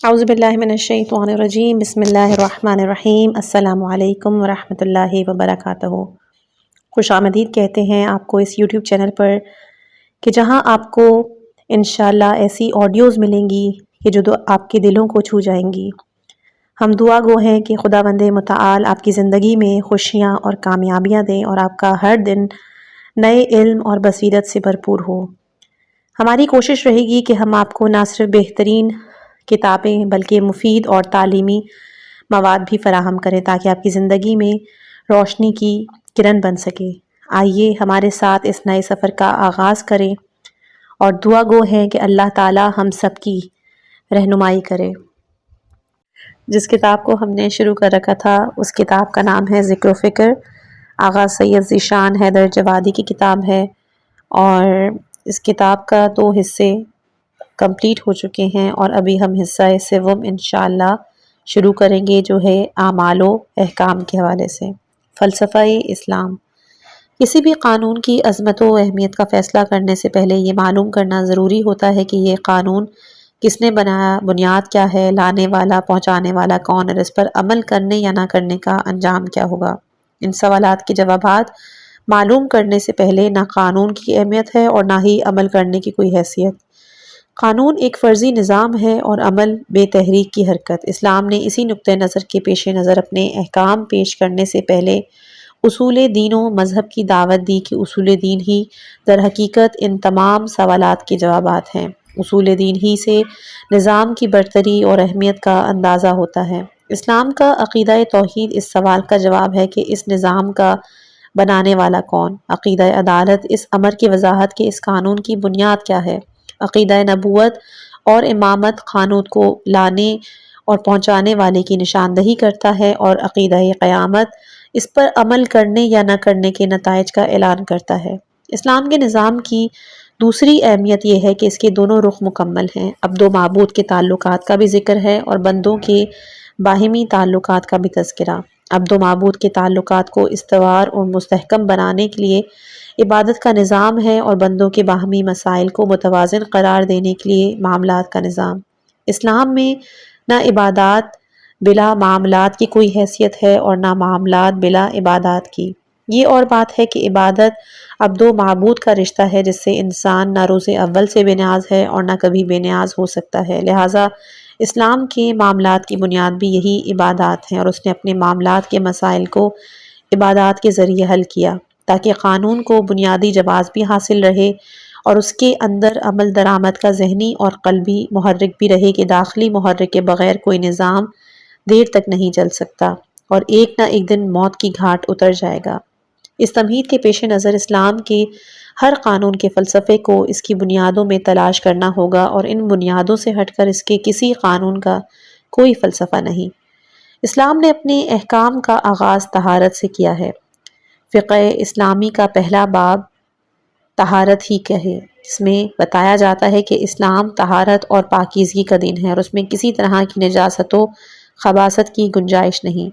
اعوذ باللہ من الشیطان الرجیم بسم اللہ الرحمن الرحیم السلام علیکم ورحمۃ اللہ وبرکاتہ۔ خوش آمدید کہتے ہیں آپ کو اس یوٹیوب چینل پر کہ جہاں آپ کو انشاءاللہ ایسی آڈیوز ملیں گی کہ جو آپ کے دلوں کو چھو جائیں گی۔ ہم دعا گو ہیں کہ خداوند متعال آپ کی زندگی میں خوشیاں اور کامیابیاں دیں اور آپ کا ہر دن نئے علم اور بصیرت سے بھرپور ہو۔ ہماری کوشش رہے گی کہ ہم آپ کو نہ صرف بہترین کتابیں بلکہ مفید اور تعلیمی مواد بھی فراہم کریں تاکہ آپ کی زندگی میں روشنی کی کرن بن سکے۔ آئیے ہمارے ساتھ اس نئے سفر کا آغاز کریں اور دعا گو ہیں کہ اللہ تعالی ہم سب کی رہنمائی کرے۔ جس کتاب کو ہم نے شروع کر رکھا تھا اس کتاب کا نام ہے ذکر و فکر، آغا سید ذیشان حیدر جوادی کی کتاب ہے، اور اس کتاب کا 2 حصے کمپلیٹ ہو چکے ہیں اور ابھی ہم حصہ سوم انشاءاللہ شروع کریں گے جو ہے اعمال و احکام کے حوالے سے۔ فلسفہ اسلام۔ کسی بھی قانون کی عظمت و اہمیت کا فیصلہ کرنے سے پہلے یہ معلوم کرنا ضروری ہوتا ہے کہ یہ قانون کس نے بنایا، بنیاد کیا ہے، لانے والا پہنچانے والا کون، اور اس پر عمل کرنے یا نہ کرنے کا انجام کیا ہوگا۔ ان سوالات کے جوابات معلوم کرنے سے پہلے نہ قانون کی اہمیت ہے اور نہ ہی عمل کرنے کی کوئی حیثیت۔ قانون ایک فرضی نظام ہے اور عمل بے تحریک کی حرکت۔ اسلام نے اسی نقطہ نظر کے پیش نظر اپنے احکام پیش کرنے سے پہلے اصول دین و مذہب کی دعوت دی کہ اصول دین ہی در حقیقت ان تمام سوالات کے جوابات ہیں۔ اصول دین ہی سے نظام کی برتری اور اہمیت کا اندازہ ہوتا ہے۔ اسلام کا عقیدہ توحید اس سوال کا جواب ہے کہ اس نظام کا بنانے والا کون۔ عقیدہ عدالت اس امر کی وضاحت کہ اس قانون کی بنیاد کیا ہے۔ عقیدہ نبوت اور امامت قانون کو لانے اور پہنچانے والے کی نشاندہی کرتا ہے، اور عقیدہ قیامت اس پر عمل کرنے یا نہ کرنے کے نتائج کا اعلان کرتا ہے۔ اسلام کے نظام کی دوسری اہمیت یہ ہے کہ اس کے دونوں رخ مکمل ہیں۔ عبد و معبود کے تعلقات کا بھی ذکر ہے اور بندوں کے باہمی تعلقات کا بھی تذکرہ۔ عبد و معبود کے تعلقات کو استوار اور مستحکم بنانے کے لیے عبادت کا نظام ہے، اور بندوں کے باہمی مسائل کو متوازن قرار دینے کے لیے معاملات کا نظام۔ اسلام میں نہ عبادات بلا معاملات کی کوئی حیثیت ہے اور نہ معاملات بلا عبادات کی۔ یہ اور بات ہے کہ عبادت عبد و معبود کا رشتہ ہے جس سے انسان نہ روز اول سے بے نیاز ہے اور نہ کبھی بے نیاز ہو سکتا ہے، لہٰذا اسلام کے معاملات کی بنیاد بھی یہی عبادات ہیں، اور اس نے اپنے معاملات کے مسائل کو عبادات کے ذریعے حل کیا تاکہ قانون کو بنیادی جواز بھی حاصل رہے اور اس کے اندر عمل درآمد کا ذہنی اور قلبی محرک بھی رہے کہ داخلی محرک کے بغیر کوئی نظام دیر تک نہیں چل سکتا اور ایک نہ ایک دن موت کی گھاٹ اتر جائے گا۔ اس تمہید کے پیش نظر اسلام کے ہر قانون کے فلسفے کو اس کی بنیادوں میں تلاش کرنا ہوگا، اور ان بنیادوں سے ہٹ کر اس کے کسی قانون کا کوئی فلسفہ نہیں۔ اسلام نے اپنے احکام کا آغاز طہارت سے کیا ہے۔ فقہ اسلامی کا پہلا باب طہارت ہی کا ہے، جس میں بتایا جاتا ہے کہ اسلام طہارت اور پاکیزگی کا دین ہے اور اس میں کسی طرح کی نجاست و خباثت کی گنجائش نہیں۔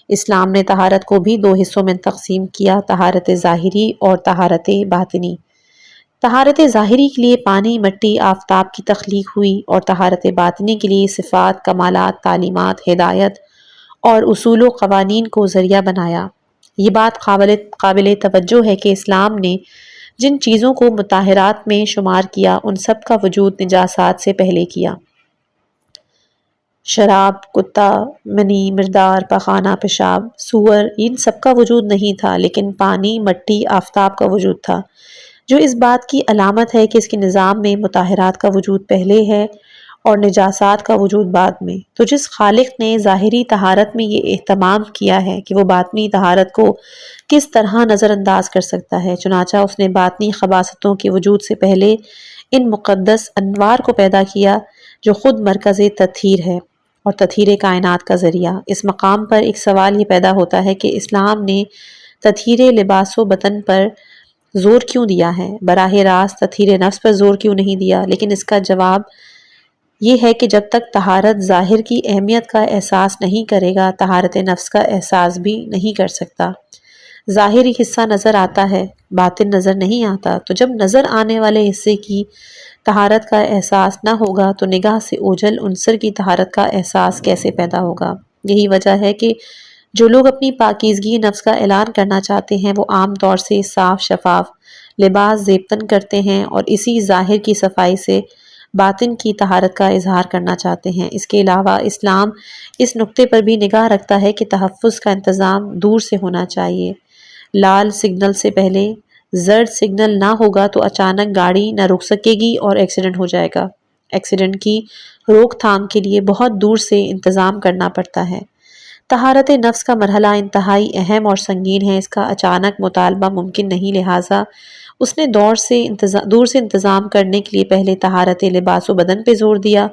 اسلام نے طہارت کو بھی 2 حصوں میں تقسیم کیا، طہارت ظاہری اور طہارت باطنی۔ طہارت ظاہری کے لیے پانی، مٹی، آفتاب کی تخلیق ہوئی، اور طہارت باطنی کے لیے صفات، کمالات، تعلیمات، ہدایت اور اصول و قوانین کو ذریعہ بنایا۔ یہ بات قابل توجہ ہے کہ اسلام نے جن چیزوں کو مطہرات میں شمار کیا ان سب کا وجود نجاسات سے پہلے کیا۔ شراب، کتا، منی، مردار، پخانہ، پیشاب، سور، ان سب کا وجود نہیں تھا، لیکن پانی، مٹی، آفتاب کا وجود تھا، جو اس بات کی علامت ہے کہ اس کے نظام میں مطہرات کا وجود پہلے ہے اور نجاسات کا وجود بعد میں۔ تو جس خالق نے ظاہری طہارت میں یہ اہتمام کیا ہے کہ وہ باطنی طہارت کو کس طرح نظر انداز کر سکتا ہے، چنانچہ اس نے باطنی خباثتوں کے وجود سے پہلے ان مقدس انوار کو پیدا کیا جو خود مرکز تطہیر ہے اور تطہیر کائنات کا ذریعہ۔ اس مقام پر ایک سوال یہ پیدا ہوتا ہے کہ اسلام نے تطہیر لباس و بدن پر زور کیوں دیا ہے، براہ راست تطہیر نفس پر زور کیوں نہیں دیا؟ لیکن اس کا جواب یہ ہے کہ جب تک طہارت ظاہر کی اہمیت کا احساس نہیں کرے گا، طہارت نفس کا احساس بھی نہیں کر سکتا۔ ظاہری حصہ نظر آتا ہے، باطن نظر نہیں آتا، تو جب نظر آنے والے حصے کی طہارت کا احساس نہ ہوگا تو نگاہ سے اوجھل عنصر کی طہارت کا احساس کیسے پیدا ہوگا؟ یہی وجہ ہے کہ جو لوگ اپنی پاکیزگی نفس کا اعلان کرنا چاہتے ہیں وہ عام طور سے صاف شفاف لباس زیبتن کرتے ہیں اور اسی ظاہر کی صفائی سے باطن کی طہارت کا اظہار کرنا چاہتے ہیں۔ اس کے علاوہ اسلام اس نقطے پر بھی نگاہ رکھتا ہے کہ تحفظ کا انتظام دور سے ہونا چاہیے۔ لال سگنل سے پہلے زرد سگنل نہ ہوگا تو اچانک گاڑی نہ رک سکے گی اور ایکسیڈنٹ ہو جائے گا۔ ایکسیڈنٹ کی روک تھام کے لیے بہت دور سے انتظام کرنا پڑتا ہے۔ طہارت نفس کا مرحلہ انتہائی اہم اور سنگین ہے، اس کا اچانک مطالبہ ممکن نہیں، لہٰذا اس نے دور سے انتظام کرنے کے لیے پہلے طہارت لباس و بدن پہ زور دیا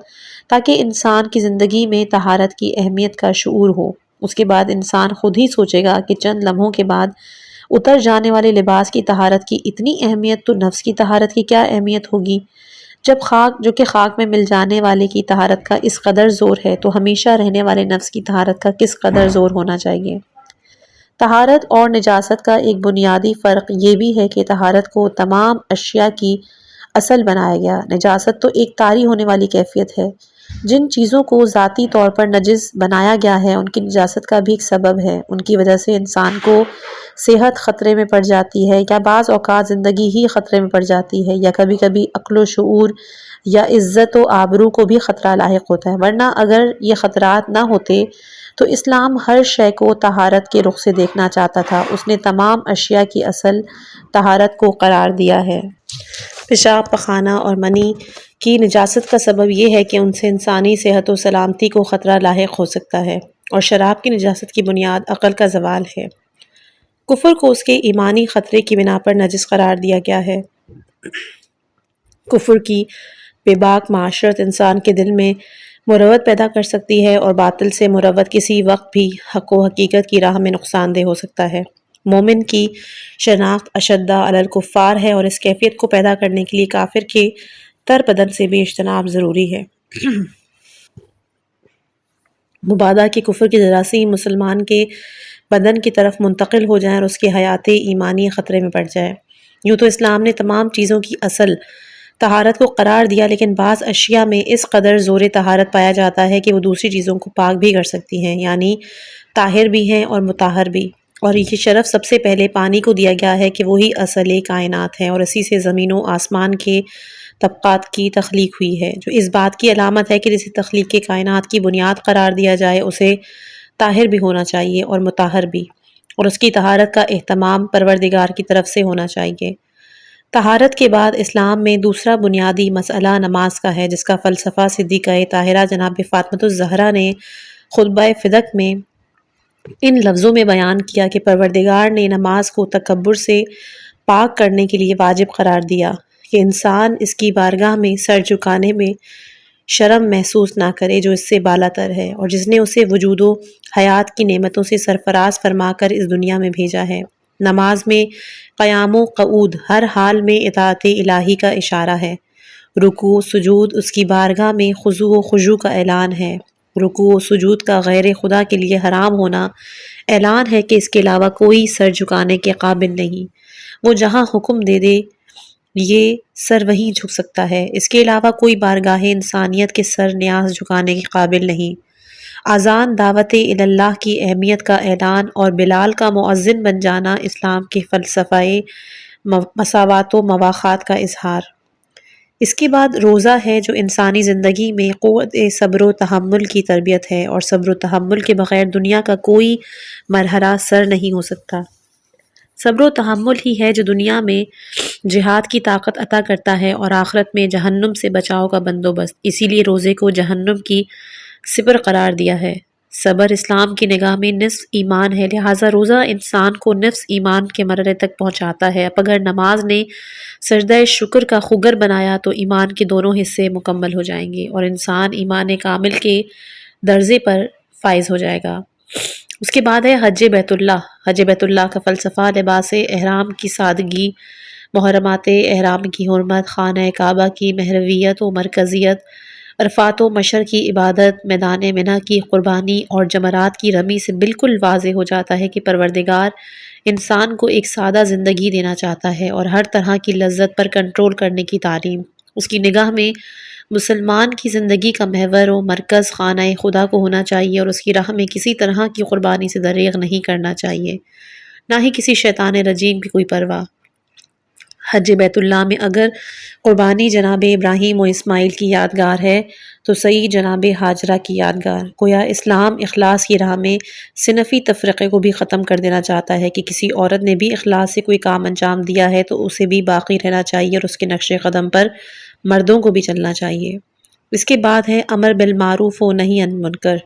تاکہ انسان کی زندگی میں طہارت کی اہمیت کا شعور ہو۔ اس کے بعد انسان خود ہی سوچے گا کہ چند لمحوں کے بعد اتر جانے والے لباس کی طہارت کی اتنی اہمیت تو نفس کی طہارت کی کیا اہمیت ہوگی؟ جو کہ خاک میں مل جانے والے کی طہارت کا اس قدر زور ہے تو ہمیشہ رہنے والے نفس کی طہارت کا کس قدر زور ہونا چاہیے؟ طہارت اور نجاست کا ایک بنیادی فرق یہ بھی ہے کہ طہارت کو تمام اشیاء کی اصل بنایا گیا، نجاست تو ایک طاری ہونے والی کیفیت ہے۔ جن چیزوں کو ذاتی طور پر نجس بنایا گیا ہے ان کی نجاست کا بھی ایک سبب ہے، ان کی وجہ سے انسان کو صحت خطرے میں پڑ جاتی ہے یا بعض اوقات زندگی ہی خطرے میں پڑ جاتی ہے یا کبھی کبھی عقل و شعور یا عزت و آبرو کو بھی خطرہ لاحق ہوتا ہے، ورنہ اگر یہ خطرات نہ ہوتے تو اسلام ہر شے کو طہارت کے رخ سے دیکھنا چاہتا تھا۔ اس نے تمام اشیاء کی اصل طہارت کو قرار دیا ہے۔ پیشاب، پخانہ اور منی کی نجاست کا سبب یہ ہے کہ ان سے انسانی صحت و سلامتی کو خطرہ لاحق ہو سکتا ہے، اور شراب کی نجاست کی بنیاد عقل کا زوال ہے۔ کفر کو اس کے ایمانی خطرے کی بنا پر نجس قرار دیا گیا ہے۔ کفر کی بے باک معاشرت انسان کے دل میں مروت پیدا کر سکتی ہے، اور باطل سے مروت کسی وقت بھی حق و حقیقت کی راہ میں نقصان دہ ہو سکتا ہے۔ مومن کی شناخت اشدّ علی الکفار ہے، اور اس کیفیت کو پیدا کرنے کے لیے کافر کے تر بدن سے بھی اجتناب ضروری ہے۔ مبادا کہ کفر کی جراثیم مسلمان کے بدن کی طرف منتقل ہو جائیں اور اس کی حیات ایمانی خطرے میں پڑ جائے۔ یوں تو اسلام نے تمام چیزوں کی اصل طہارت کو قرار دیا، لیکن بعض اشیاء میں اس قدر زور طہارت پایا جاتا ہے کہ وہ دوسری چیزوں کو پاک بھی کر سکتی ہیں، یعنی طاہر بھی ہیں اور مطہر بھی۔ اور یہ شرف سب سے پہلے پانی کو دیا گیا ہے کہ وہی اصل کائنات ہے، اور اسی سے زمین و آسمان کے طبقات کی تخلیق ہوئی ہے، جو اس بات کی علامت ہے کہ جسے تخلیق کے کائنات کی بنیاد قرار دیا جائے اسے طاہر بھی ہونا چاہیے اور مطہر بھی، اور اس کی طہارت کا اہتمام پروردگار کی طرف سے ہونا چاہیے۔ طہارت کے بعد اسلام میں دوسرا بنیادی مسئلہ نماز کا ہے، جس کا فلسفہ صدیقہ طاہرہ جناب فاطمۃ الزہرا نے خطبہ فدق میں ان لفظوں میں بیان کیا کہ پروردگار نے نماز کو تکبر سے پاک کرنے کے لیے واجب قرار دیا کہ انسان اس کی بارگاہ میں سر جھکانے میں شرم محسوس نہ کرے جو اس سے بالا تر ہے، اور جس نے اسے وجود و حیات کی نعمتوں سے سرفراز فرما کر اس دنیا میں بھیجا ہے۔ نماز میں قیام و قعود ہر حال میں اطاعت الہی کا اشارہ ہے۔ رکوع سجود اس کی بارگاہ میں خضوع و خضوع کا اعلان ہے۔ رکوع و سجود کا غیر خدا کے لیے حرام ہونا اعلان ہے کہ اس کے علاوہ کوئی سر جھکانے کے قابل نہیں، وہ جہاں حکم دے دے یہ سر وہیں جھک سکتا ہے، اس کے علاوہ کوئی بارگاہ انسانیت کے سر نیاز جھکانے کے قابل نہیں۔ اذان دعوت اللہ کی اہمیت کا اعلان اور بلال کا مؤذن بن جانا اسلام کے فلسفہ مساوات و مواخات کا اظہار۔ اس کے بعد روزہ ہے جو انسانی زندگی میں قوت صبر و تحمل کی تربیت ہے، اور صبر و تحمل کے بغیر دنیا کا کوئی مرحلہ سر نہیں ہو سکتا۔ صبر و تحمل ہی ہے جو دنیا میں جہاد کی طاقت عطا کرتا ہے اور آخرت میں جہنم سے بچاؤ کا بندوبست، اسی لیے روزے کو جہنم کی سپر قرار دیا ہے۔ صبر اسلام کی نگاہ میں نصف ایمان ہے، لہٰذا روزہ انسان کو نصف ایمان کے مرحلے تک پہنچاتا ہے۔ اب اگر نماز نے سجدہ شکر کا خگر بنایا تو ایمان کے دونوں حصے مکمل ہو جائیں گے اور انسان ایمان کامل کے درجے پر فائز ہو جائے گا۔ اس کے بعد ہے حج بیت اللہ۔ حج بیت اللہ کا فلسفہ لباس احرام کی سادگی، محرمات احرام کی حرمت، خانہ کعبہ کی محرویت و مرکزیت، عرفات و مشر کی عبادت، میدان منی کی قربانی اور جمرات کی رمی سے بالکل واضح ہو جاتا ہے کہ پروردگار انسان کو ایک سادہ زندگی دینا چاہتا ہے اور ہر طرح کی لذت پر کنٹرول کرنے کی تعلیم اس کی نگاہ میں مسلمان کی زندگی کا محور و مرکز خانہ خدا کو ہونا چاہیے، اور اس کی راہ میں کسی طرح کی قربانی سے دریغ نہیں کرنا چاہیے، نہ ہی کسی شیطان رجیم کی کوئی پرواہ۔ حج بیت اللہ میں اگر قربانی جناب ابراہیم و اسماعیل کی یادگار ہے تو صحیح جناب ہاجرہ کی یادگار۔ گویا اسلام اخلاص کی راہ میں صنفی تفرقے کو بھی ختم کر دینا چاہتا ہے کہ کسی عورت نے بھی اخلاص سے کوئی کام انجام دیا ہے تو اسے بھی باقی رہنا چاہیے اور اس کے نقش قدم پر مردوں کو بھی چلنا چاہیے۔ اس کے بعد ہے امر بالمعروف و نہی عن منکر۔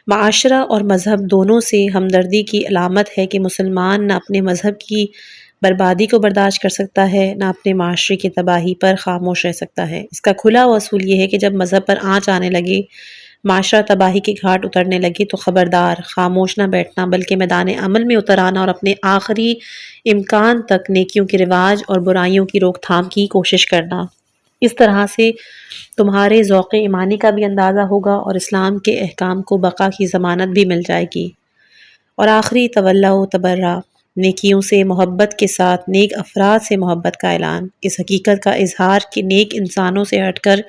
معاشرہ اور مذہب دونوں سے ہمدردی کی علامت ہے کہ مسلمان نہ اپنے مذہب کی بربادی کو برداشت کر سکتا ہے، نہ اپنے معاشرے کی تباہی پر خاموش رہ سکتا ہے۔ اس کا کھلا ہوا اصول یہ ہے کہ جب مذہب پر آنچ آنے لگے، معاشرہ تباہی کے گھاٹ اترنے لگے تو خبردار، خاموش نہ بیٹھنا بلکہ میدان عمل میں اتر آنا اور اپنے آخری امکان تک نیکیوں کے رواج اور برائیوں کی روک تھام کی کوشش کرنا۔ اس طرح سے تمہارے ذوق ایمانی کا بھی اندازہ ہوگا اور اسلام کے احکام کو بقا کی ضمانت بھی مل جائے گی۔ اور آخری تولا و تبرہ، نیکیوں سے محبت کے ساتھ نیک افراد سے محبت کا اعلان، اس حقیقت کا اظہار کہ نیک انسانوں سے ہٹ کر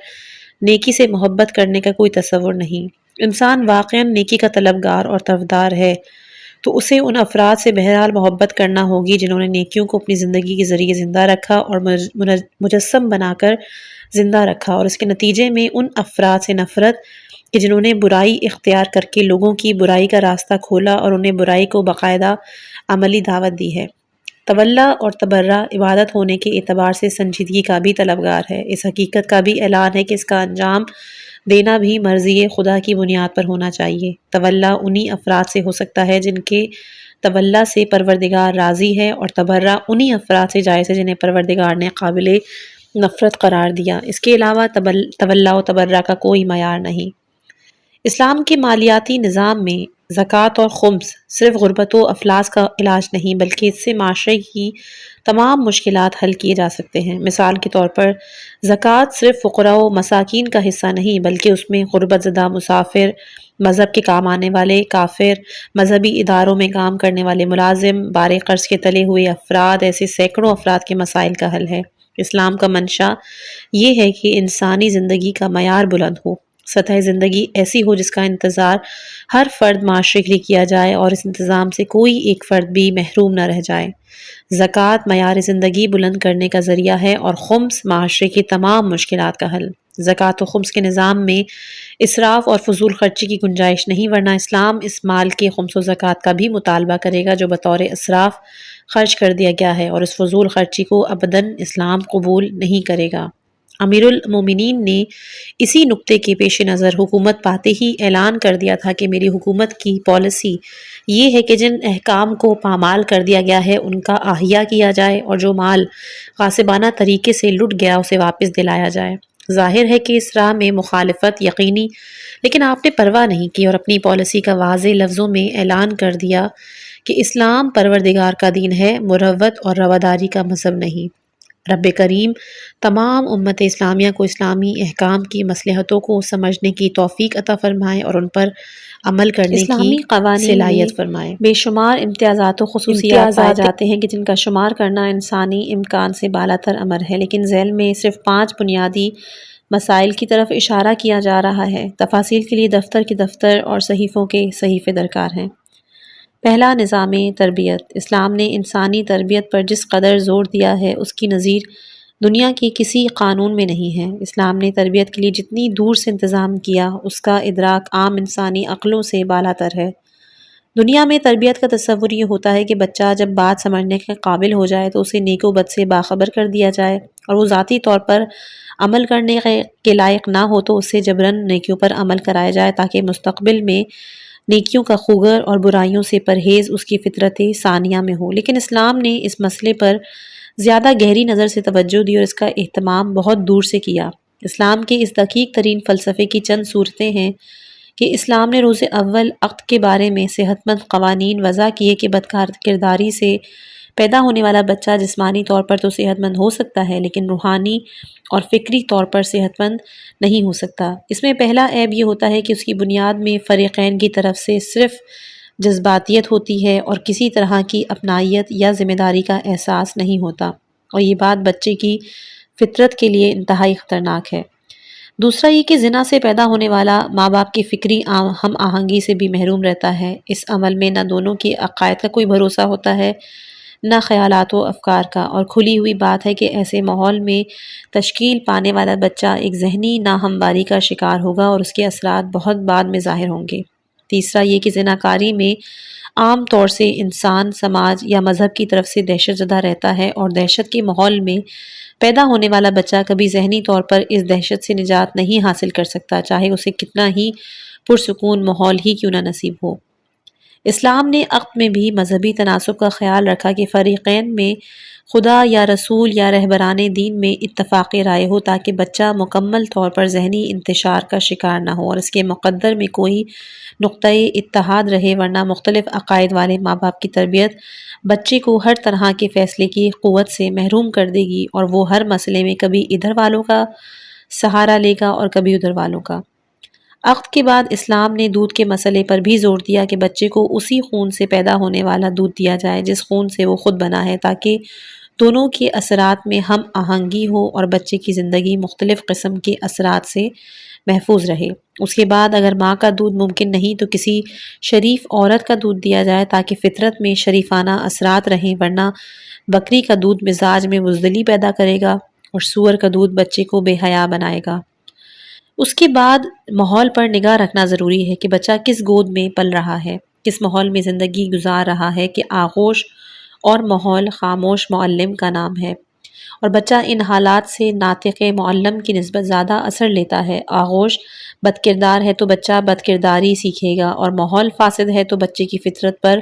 نیکی سے محبت کرنے کا کوئی تصور نہیں۔ انسان واقعاً نیکی کا طلبگار اور طرفدار ہے تو اسے ان افراد سے بہرحال محبت کرنا ہوگی جنہوں نے نیکیوں کو اپنی زندگی کے ذریعے زندہ رکھا اور مجسم بنا کر زندہ رکھا، اور اس کے نتیجے میں ان افراد سے نفرت کہ جنہوں نے برائی اختیار کر کے لوگوں کی برائی کا راستہ کھولا اور انہیں برائی کو باقاعدہ عملی دعوت دی ہے۔ تولا اور تبرہ عبادت ہونے کے اعتبار سے سنجیدگی کا بھی طلبگار ہے۔ اس حقیقت کا بھی اعلان ہے کہ اس کا انجام دینا بھی مرضی خدا کی بنیاد پر ہونا چاہیے۔ تولا انہی افراد سے ہو سکتا ہے جن کے تولا سے پروردگار راضی ہے، اور تبرہ انہی افراد سے جائز ہے جنہیں پروردگار نے قابل نفرت قرار دیا۔ اس کے علاوہ تولا و تبرہ کا کوئی معیار نہیں۔ اسلام کے مالیاتی نظام میں زکوٰۃ اور خمس صرف غربت و افلاس کا علاج نہیں بلکہ اس سے معاشرے کی تمام مشکلات حل کیے جا سکتے ہیں۔ مثال کے طور پر زکوٰۃ صرف فقراء و مساکین کا حصہ نہیں بلکہ اس میں غربت زدہ مسافر، مذہب کے کام آنے والے کافر، مذہبی اداروں میں کام کرنے والے ملازم، بارے قرض کے تلے ہوئے افراد، ایسے سینکڑوں افراد کے مسائل کا حل ہے۔ اسلام کا منشا یہ ہے کہ انسانی زندگی کا معیار بلند ہو، سطح زندگی ایسی ہو جس کا انتظار ہر فرد معاشرے کے لیے کیا جائے اور اس انتظام سے کوئی ایک فرد بھی محروم نہ رہ جائے۔ زکوٰۃ معیار زندگی بلند کرنے کا ذریعہ ہے اور خمس معاشرے کی تمام مشکلات کا حل۔ زکوٰۃ و خمس کے نظام میں اسراف اور فضول خرچی کی گنجائش نہیں، ورنہ اسلام اس مال کے خمس و زکوٰۃ کا بھی مطالبہ کرے گا جو بطور اسراف خرچ کر دیا گیا ہے، اور اس فضول خرچی کو ابداً اسلام قبول نہیں کرے گا۔ امیر المومنین نے اسی نکتے کے پیش نظر حکومت پاتے ہی اعلان کر دیا تھا کہ میری حکومت کی پالیسی یہ ہے کہ جن احکام کو پامال کر دیا گیا ہے ان کا احیا کیا جائے، اور جو مال غاصبانہ طریقے سے لٹ گیا اسے واپس دلایا جائے۔ ظاہر ہے کہ اس راہ میں مخالفت یقینی، لیکن آپ نے پرواہ نہیں کی اور اپنی پالیسی کا واضح لفظوں میں اعلان کر دیا کہ اسلام پروردگار کا دین ہے، مروت اور رواداری کا مذہب نہیں۔ رب کریم تمام امت اسلامیہ کو اسلامی احکام کی مصلحتوں کو سمجھنے کی توفیق عطا فرمائے اور ان پر عمل کرنے اسلامی کی قوانین صلاحیت فرمائے۔ بے شمار امتیازات و خصوصیات پائے جاتے ہیں کہ جن کا شمار کرنا انسانی امکان سے بالاتر امر ہے، لیکن ذیل میں صرف 5 بنیادی مسائل کی طرف اشارہ کیا جا رہا ہے۔ تفاصیل کے لیے دفتر کے دفتر اور صحیفوں کے صحیفے درکار ہیں۔ پہلا، نظام تربیت۔ اسلام نے انسانی تربیت پر جس قدر زور دیا ہے اس کی نظیر دنیا کے کسی قانون میں نہیں ہے۔ اسلام نے تربیت کے لیے جتنی دور سے انتظام کیا اس کا ادراک عام انسانی عقلوں سے بالاتر ہے۔ دنیا میں تربیت کا تصور یہ ہوتا ہے کہ بچہ جب بات سمجھنے کے قابل ہو جائے تو اسے نیک و بد سے باخبر کر دیا جائے، اور وہ ذاتی طور پر عمل کرنے کے لائق نہ ہو تو اسے جبراً نیکیوں پر عمل کرایا جائے تاکہ مستقبل میں نیکیوں کا خوگر اور برائیوں سے پرہیز اس کی فطرت ثانیہ میں ہو۔ لیکن اسلام نے اس مسئلے پر زیادہ گہری نظر سے توجہ دی اور اس کا اہتمام بہت دور سے کیا۔ اسلام کے اس دقیق ترین فلسفے کی چند صورتیں ہیں کہ اسلام نے روز اول عقد کے بارے میں صحت مند قوانین وضع کیے کہ بد کرداری سے پیدا ہونے والا بچہ جسمانی طور پر تو صحت مند ہو سکتا ہے لیکن روحانی اور فکری طور پر صحت مند نہیں ہو سکتا۔ اس میں پہلا عیب یہ ہوتا ہے کہ اس کی بنیاد میں فریقین کی طرف سے صرف جذباتیت ہوتی ہے اور کسی طرح کی اپنائیت یا ذمہ داری کا احساس نہیں ہوتا، اور یہ بات بچے کی فطرت کے لیے انتہائی خطرناک ہے۔ دوسرا یہ کہ زنا سے پیدا ہونے والا ماں باپ کی فکری ہم آہنگی سے بھی محروم رہتا ہے۔ اس عمل میں نہ دونوں کی عقائد کا کوئی بھروسہ ہوتا ہے، نہ خیالات و افکار کا، اور کھلی ہوئی بات ہے کہ ایسے ماحول میں تشکیل پانے والا بچہ ایک ذہنی ناہمواری کا شکار ہوگا اور اس کے اثرات بہت بعد میں ظاہر ہوں گے۔ تیسرا یہ کہ زناکاری میں عام طور سے انسان سماج یا مذہب کی طرف سے دہشت زدہ رہتا ہے، اور دہشت کے ماحول میں پیدا ہونے والا بچہ کبھی ذہنی طور پر اس دہشت سے نجات نہیں حاصل کر سکتا، چاہے اسے کتنا ہی پرسکون ماحول ہی کیوں نہ نصیب ہو۔ اسلام نے عقد میں بھی مذہبی تناسب کا خیال رکھا کہ فریقین میں خدا یا رسول یا رہبران دین میں اتفاق رائے ہو، تاکہ بچہ مکمل طور پر ذہنی انتشار کا شکار نہ ہو اور اس کے مقدر میں کوئی نقطۂ اتحاد رہے، ورنہ مختلف عقائد والے ماں باپ کی تربیت بچے کو ہر طرح کے فیصلے کی قوت سے محروم کر دے گی، اور وہ ہر مسئلے میں کبھی ادھر والوں کا سہارا لے گا اور کبھی ادھر والوں کا۔ عقد کے بعد اسلام نے دودھ کے مسئلے پر بھی زور دیا کہ بچے کو اسی خون سے پیدا ہونے والا دودھ دیا جائے جس خون سے وہ خود بنا ہے، تاکہ دونوں کے اثرات میں ہم آہنگی ہو اور بچے کی زندگی مختلف قسم کے اثرات سے محفوظ رہے۔ اس کے بعد اگر ماں کا دودھ ممکن نہیں تو کسی شریف عورت کا دودھ دیا جائے تاکہ فطرت میں شریفانہ اثرات رہیں، ورنہ بکری کا دودھ مزاج میں بزدلی پیدا کرے گا اور سور کا دودھ بچے کو بے حیا بنائے گا۔ اس کے بعد ماحول پر نگاہ رکھنا ضروری ہے کہ بچہ کس گود میں پل رہا ہے، کس ماحول میں زندگی گزار رہا ہے، کہ آغوش اور ماحول خاموش معلم کا نام ہے، اور بچہ ان حالات سے ناطق معلم کی نسبت زیادہ اثر لیتا ہے۔ آغوش بد کردار ہے تو بچہ بد کرداری سیکھے گا، اور ماحول فاسد ہے تو بچے کی فطرت پر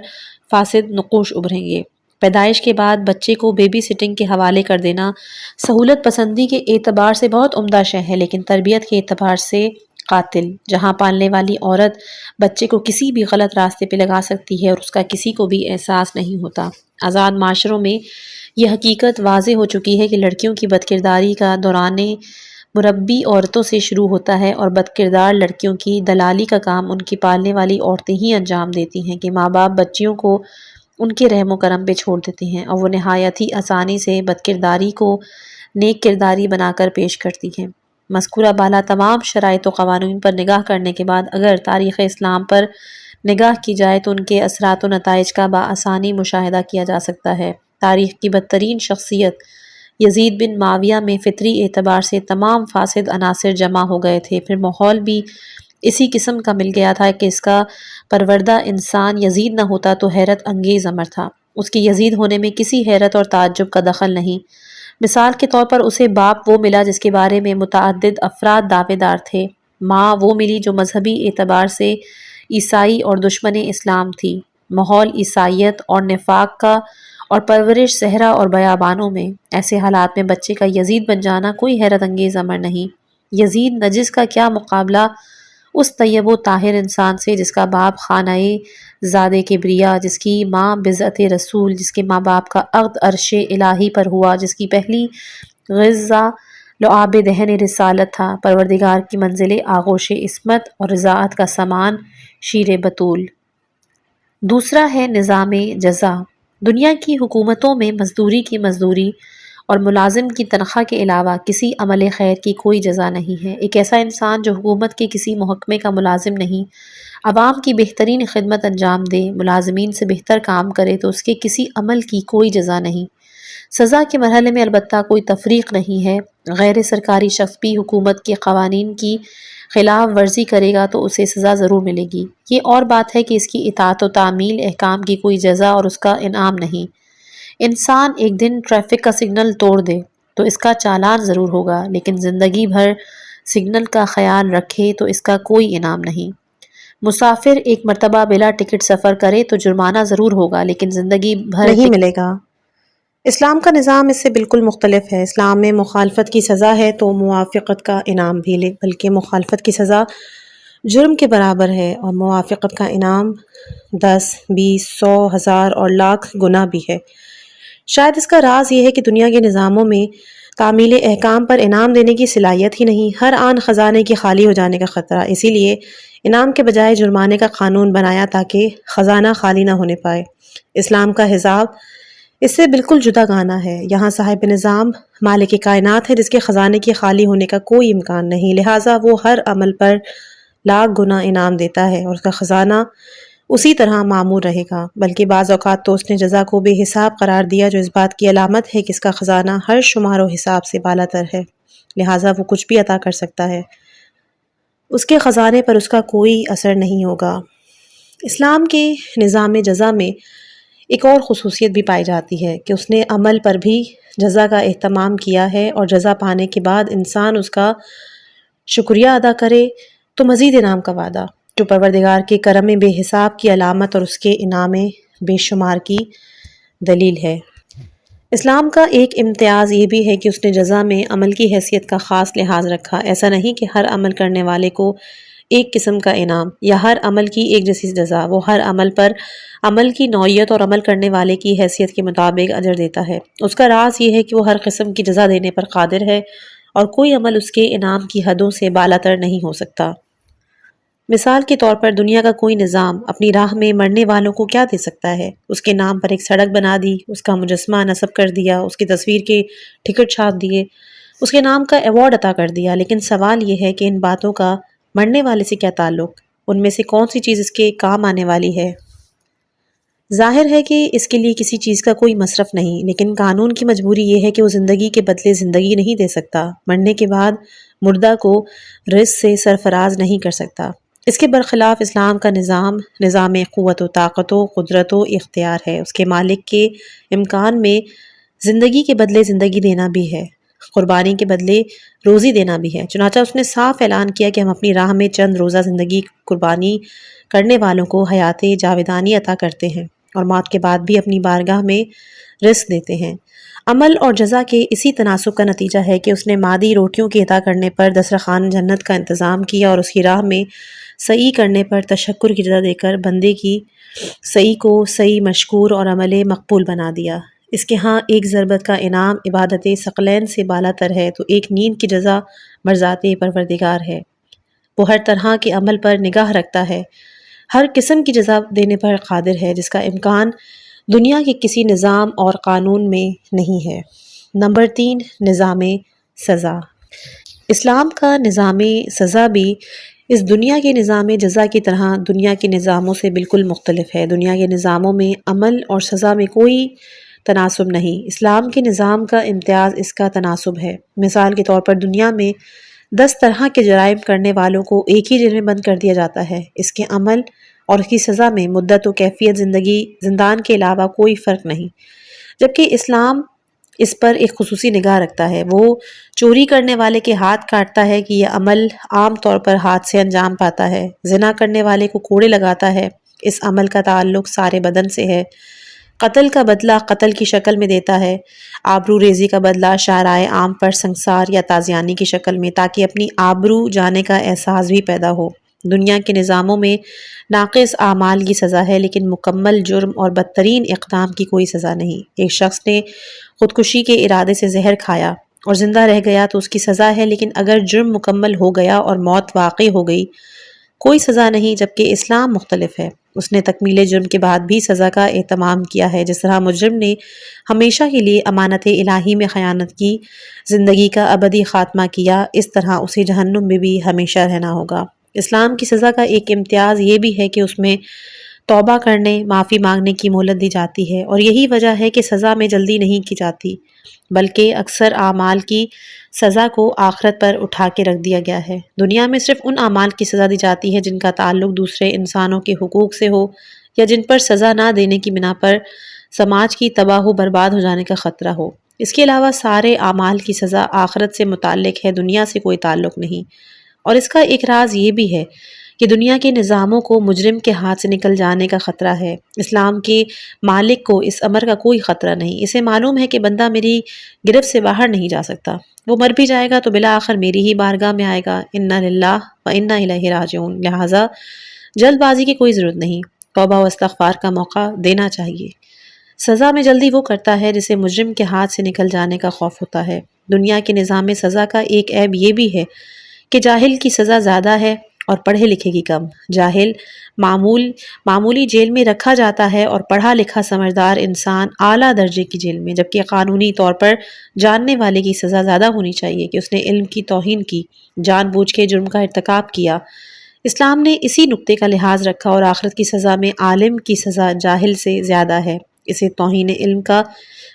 فاسد نقوش ابھریں گے۔ پیدائش کے بعد بچے کو بیبی سٹنگ کے حوالے کر دینا سہولت پسندی کے اعتبار سے بہت عمدہ شے ہے، لیکن تربیت کے اعتبار سے قاتل، جہاں پالنے والی عورت بچے کو کسی بھی غلط راستے پہ لگا سکتی ہے اور اس کا کسی کو بھی احساس نہیں ہوتا۔ آزاد معاشروں میں یہ حقیقت واضح ہو چکی ہے کہ لڑکیوں کی بد کرداری کا دوران مربی عورتوں سے شروع ہوتا ہے، اور بد کردار لڑکیوں کی دلالی کا کام ان کی پالنے والی عورتیں ہی انجام دیتی ہیں، کہ ماں باپ بچیوں کو ان کے رحم و کرم پہ چھوڑ دیتے ہیں اور وہ نہایت ہی آسانی سے بد کرداری کو نیک کرداری بنا کر پیش کرتی ہیں۔ مذکورہ بالا تمام شرائط و قوانین پر نگاہ کرنے کے بعد اگر تاریخ اسلام پر نگاہ کی جائے تو ان کے اثرات و نتائج کا بآسانی مشاہدہ کیا جا سکتا ہے۔ تاریخ کی بدترین شخصیت یزید بن معاویہ میں فطری اعتبار سے تمام فاسد عناصر جمع ہو گئے تھے، پھر ماحول بھی اسی قسم کا مل گیا تھا کہ اس کا پروردہ انسان یزید نہ ہوتا تو حیرت انگیز امر تھا۔ اس کے یزید ہونے میں کسی حیرت اور تعجب کا دخل نہیں۔ مثال کے طور پر اسے باپ وہ ملا جس کے بارے میں متعدد افراد دعوے دار تھے، ماں وہ ملی جو مذہبی اعتبار سے عیسائی اور دشمن اسلام تھی، ماحول عیسائیت اور نفاق کا، اور پرورش صحرا اور بیابانوں میں۔ ایسے حالات میں بچے کا یزید بن جانا کوئی حیرت انگیز امر نہیں۔ یزید نجس کا کیا مقابلہ اس طیب و طاہر انسان سے جس کا باپ خانہ زادے کبریا، جس کی ماں بضعت رسول، جس کے ماں باپ کا عقد عرش الہی پر ہوا، جس کی پہلی غذا لعاب دہن رسالت تھا، پروردگار کی منزل آغوش عصمت اور رضاعت کا سامان شیر بطول۔ دوسرا ہے نظام جزا۔ دنیا کی حکومتوں میں مزدوری کی مزدوری اور ملازم کی تنخواہ کے علاوہ کسی عمل خیر کی کوئی جزا نہیں ہے۔ ایک ایسا انسان جو حکومت کے کسی محکمے کا ملازم نہیں، عوام کی بہترین خدمت انجام دے، ملازمین سے بہتر کام کرے تو اس کے کسی عمل کی کوئی جزا نہیں۔ سزا کے مرحلے میں البتہ کوئی تفریق نہیں ہے۔ غیر سرکاری شخص بھی حکومت کے قوانین کی خلاف ورزی کرے گا تو اسے سزا ضرور ملے گی۔ یہ اور بات ہے کہ اس کی اطاعت و تعمیل احکام کی کوئی جزا اور اس کا انعام نہیں۔ انسان ایک دن ٹریفک کا سگنل توڑ دے تو اس کا چالان ضرور ہوگا، لیکن زندگی بھر سگنل کا خیال رکھے تو اس کا کوئی انعام نہیں۔ مسافر ایک مرتبہ بلا ٹکٹ سفر کرے تو جرمانہ ضرور ہوگا، لیکن زندگی بھر نہیں ملے گا۔ اسلام کا نظام اس سے بالکل مختلف ہے۔ اسلام میں مخالفت کی سزا ہے تو موافقت کا انعام بھی، بلکہ مخالفت کی سزا جرم کے برابر ہے اور موافقت کا انعام 10، 20، 100، 1000 اور لاکھ گنا بھی ہے۔ شاید اس کا راز یہ ہے کہ دنیا کے نظاموں میں تعمیل احکام پر انعام دینے کی صلاحیت ہی نہیں، ہر آن خزانے کے خالی ہو جانے کا خطرہ، اسی لیے انعام کے بجائے جرمانے کا قانون بنایا تاکہ خزانہ خالی نہ ہونے پائے۔ اسلام کا حساب اس سے بالکل جدا گانا ہے۔ یہاں صاحب نظام مالک کائنات ہے جس کے خزانے کے خالی ہونے کا کوئی امکان نہیں، لہٰذا وہ ہر عمل پر لاکھ گنا انعام دیتا ہے اور اس کا خزانہ اسی طرح معمور رہے گا، بلکہ بعض اوقات تو اس نے جزا کو بے حساب قرار دیا، جو اس بات کی علامت ہے کہ اس کا خزانہ ہر شمار و حساب سے بالا تر ہے، لہٰذا وہ کچھ بھی عطا کر سکتا ہے، اس کے خزانے پر اس کا کوئی اثر نہیں ہوگا۔ اسلام کے نظام جزا میں ایک اور خصوصیت بھی پائی جاتی ہے کہ اس نے عمل پر بھی جزا کا اہتمام کیا ہے، اور جزا پانے کے بعد انسان اس کا شکریہ ادا کرے تو مزید انعام کا وعدہ، جو پروردگار کے کرم بے حساب کی علامت اور اس کے انعام بے شمار کی دلیل ہے۔ اسلام کا ایک امتیاز یہ بھی ہے کہ اس نے جزا میں عمل کی حیثیت کا خاص لحاظ رکھا۔ ایسا نہیں کہ ہر عمل کرنے والے کو ایک قسم کا انعام یا ہر عمل کی ایک جیسی جزا، وہ ہر عمل پر عمل کی نوعیت اور عمل کرنے والے کی حیثیت کے مطابق اجر دیتا ہے۔ اس کا راز یہ ہے کہ وہ ہر قسم کی جزا دینے پر قادر ہے، اور کوئی عمل اس کے انعام کی حدوں سے بالا تر نہیں ہو سکتا۔ مثال کے طور پر دنیا کا کوئی نظام اپنی راہ میں مرنے والوں کو کیا دے سکتا ہے؟ اس کے نام پر ایک سڑک بنا دی، اس کا مجسمہ نصب کر دیا، اس کی تصویر کے ٹکٹ چھاپ دیے، اس کے نام کا ایوارڈ عطا کر دیا، لیکن سوال یہ ہے کہ ان باتوں کا مرنے والے سے کیا تعلق؟ ان میں سے کون سی چیز اس کے کام آنے والی ہے؟ ظاہر ہے کہ اس کے لیے کسی چیز کا کوئی مصرف نہیں، لیکن قانون کی مجبوری یہ ہے کہ وہ زندگی کے بدلے زندگی نہیں دے سکتا، مرنے کے بعد مردہ کو رزق سے سرفراز نہیں کر سکتا۔ اس کے برخلاف اسلام کا نظام قوت و طاقت و قدرت و اختیار ہے، اس کے مالک کے امکان میں زندگی کے بدلے زندگی دینا بھی ہے، قربانی کے بدلے روزی دینا بھی ہے۔ چنانچہ اس نے صاف اعلان کیا کہ ہم اپنی راہ میں چند روزہ زندگی قربانی کرنے والوں کو حیات جاودانی عطا کرتے ہیں، اور موت کے بعد بھی اپنی بارگاہ میں رزق دیتے ہیں۔ عمل اور جزا کے اسی تناسب کا نتیجہ ہے کہ اس نے مادی روٹیوں کے عطا کرنے پر دسترخوان جنت کا انتظام کیا، اور اس کی راہ میں سعی کرنے پر تشکر کی جزا دے کر بندے کی سعی کو سعی مشکور اور عمل مقبول بنا دیا۔ اس کے ہاں ایک ضربت کا انعام عبادت ثقلین سے بالا تر ہے، تو ایک نیند کی جزا مرضات پروردگار ہے۔ وہ ہر طرح کے عمل پر نگاہ رکھتا ہے، ہر قسم کی جزا دینے پر قادر ہے، جس کا امکان دنیا کے کسی نظام اور قانون میں نہیں ہے۔ نمبر 3، نظام سزا۔ اسلام کا نظام سزا بھی اس دنیا کے نظام جزا کی طرح دنیا کے نظاموں سے بالکل مختلف ہے۔ دنیا کے نظاموں میں عمل اور سزا میں کوئی تناسب نہیں، اسلام کے نظام کا امتیاز اس کا تناسب ہے۔ مثال کے طور پر دنیا میں 10 طرح کے جرائم کرنے والوں کو ایک ہی جیل میں بند کر دیا جاتا ہے، اس کے عمل اور اس کی سزا میں مدت و کیفیت زندان کے علاوہ کوئی فرق نہیں، جبکہ اسلام اس پر ایک خصوصی نگاہ رکھتا ہے۔ وہ چوری کرنے والے کے ہاتھ کاٹتا ہے کہ یہ عمل عام طور پر ہاتھ سے انجام پاتا ہے، زنا کرنے والے کو کوڑے لگاتا ہے، اس عمل کا تعلق سارے بدن سے ہے، قتل کا بدلہ قتل کی شکل میں دیتا ہے، آبرو ریزی کا بدلہ شارع عام پر سنگسار یا تازیانی کی شکل میں، تاکہ اپنی آبرو جانے کا احساس بھی پیدا ہو۔ دنیا کے نظاموں میں ناقص اعمال کی سزا ہے، لیکن مکمل جرم اور بدترین اقدام کی کوئی سزا نہیں۔ ایک شخص نے خودکشی کے ارادے سے زہر کھایا اور زندہ رہ گیا تو اس کی سزا ہے، لیکن اگر جرم مکمل ہو گیا اور موت واقع ہو گئی کوئی سزا نہیں، جبکہ اسلام مختلف ہے، اس نے تکمیل جرم کے بعد بھی سزا کا اہتمام کیا ہے۔ جس طرح مجرم نے ہمیشہ کے لیے امانت الہی میں خیانت کی، زندگی کا ابدی خاتمہ کیا، اس طرح اسے جہنم میں بھی ہمیشہ رہنا ہوگا۔ اسلام کی سزا کا ایک امتیاز یہ بھی ہے کہ اس میں توبہ کرنے، معافی مانگنے کی مہلت دی جاتی ہے، اور یہی وجہ ہے کہ سزا میں جلدی نہیں کی جاتی، بلکہ اکثر اعمال کی سزا کو آخرت پر اٹھا کے رکھ دیا گیا ہے۔ دنیا میں صرف ان اعمال کی سزا دی جاتی ہے جن کا تعلق دوسرے انسانوں کے حقوق سے ہو، یا جن پر سزا نہ دینے کی بنا پر سماج کی تباہ و برباد ہو جانے کا خطرہ ہو۔ اس کے علاوہ سارے اعمال کی سزا آخرت سے متعلق ہے، دنیا سے کوئی تعلق نہیں۔ اور اس کا ایک راز یہ بھی ہے کہ دنیا کے نظاموں کو مجرم کے ہاتھ سے نکل جانے کا خطرہ ہے، اسلام کے مالک کو اس امر کا کوئی خطرہ نہیں۔ اسے معلوم ہے کہ بندہ میری گرفت سے باہر نہیں جا سکتا، وہ مر بھی جائے گا تو بالآخر میری ہی بارگاہ میں آئے گا، انا للہ و انا الیہ راجعون، لہٰذا جلد بازی کی کوئی ضرورت نہیں، توبہ و استغفار کا موقع دینا چاہیے۔ سزا میں جلدی وہ کرتا ہے جسے مجرم کے ہاتھ سے نکل جانے کا خوف ہوتا ہے۔ دنیا کے نظام سزا کا ایک عیب یہ بھی ہے کہ جاہل کی سزا زیادہ ہے اور پڑھے لکھے کی کم۔ جاہل معمولی جیل میں رکھا جاتا ہے اور پڑھا لکھا سمجھدار انسان اعلیٰ درجے کی جیل میں، جبکہ قانونی طور پر جاننے والے کی سزا زیادہ ہونی چاہیے کہ اس نے علم کی توہین کی، جان بوجھ کے جرم کا ارتکاب کیا۔ اسلام نے اسی نقطے کا لحاظ رکھا اور آخرت کی سزا میں عالم کی سزا جاہل سے زیادہ ہے، اسے توہین علم کا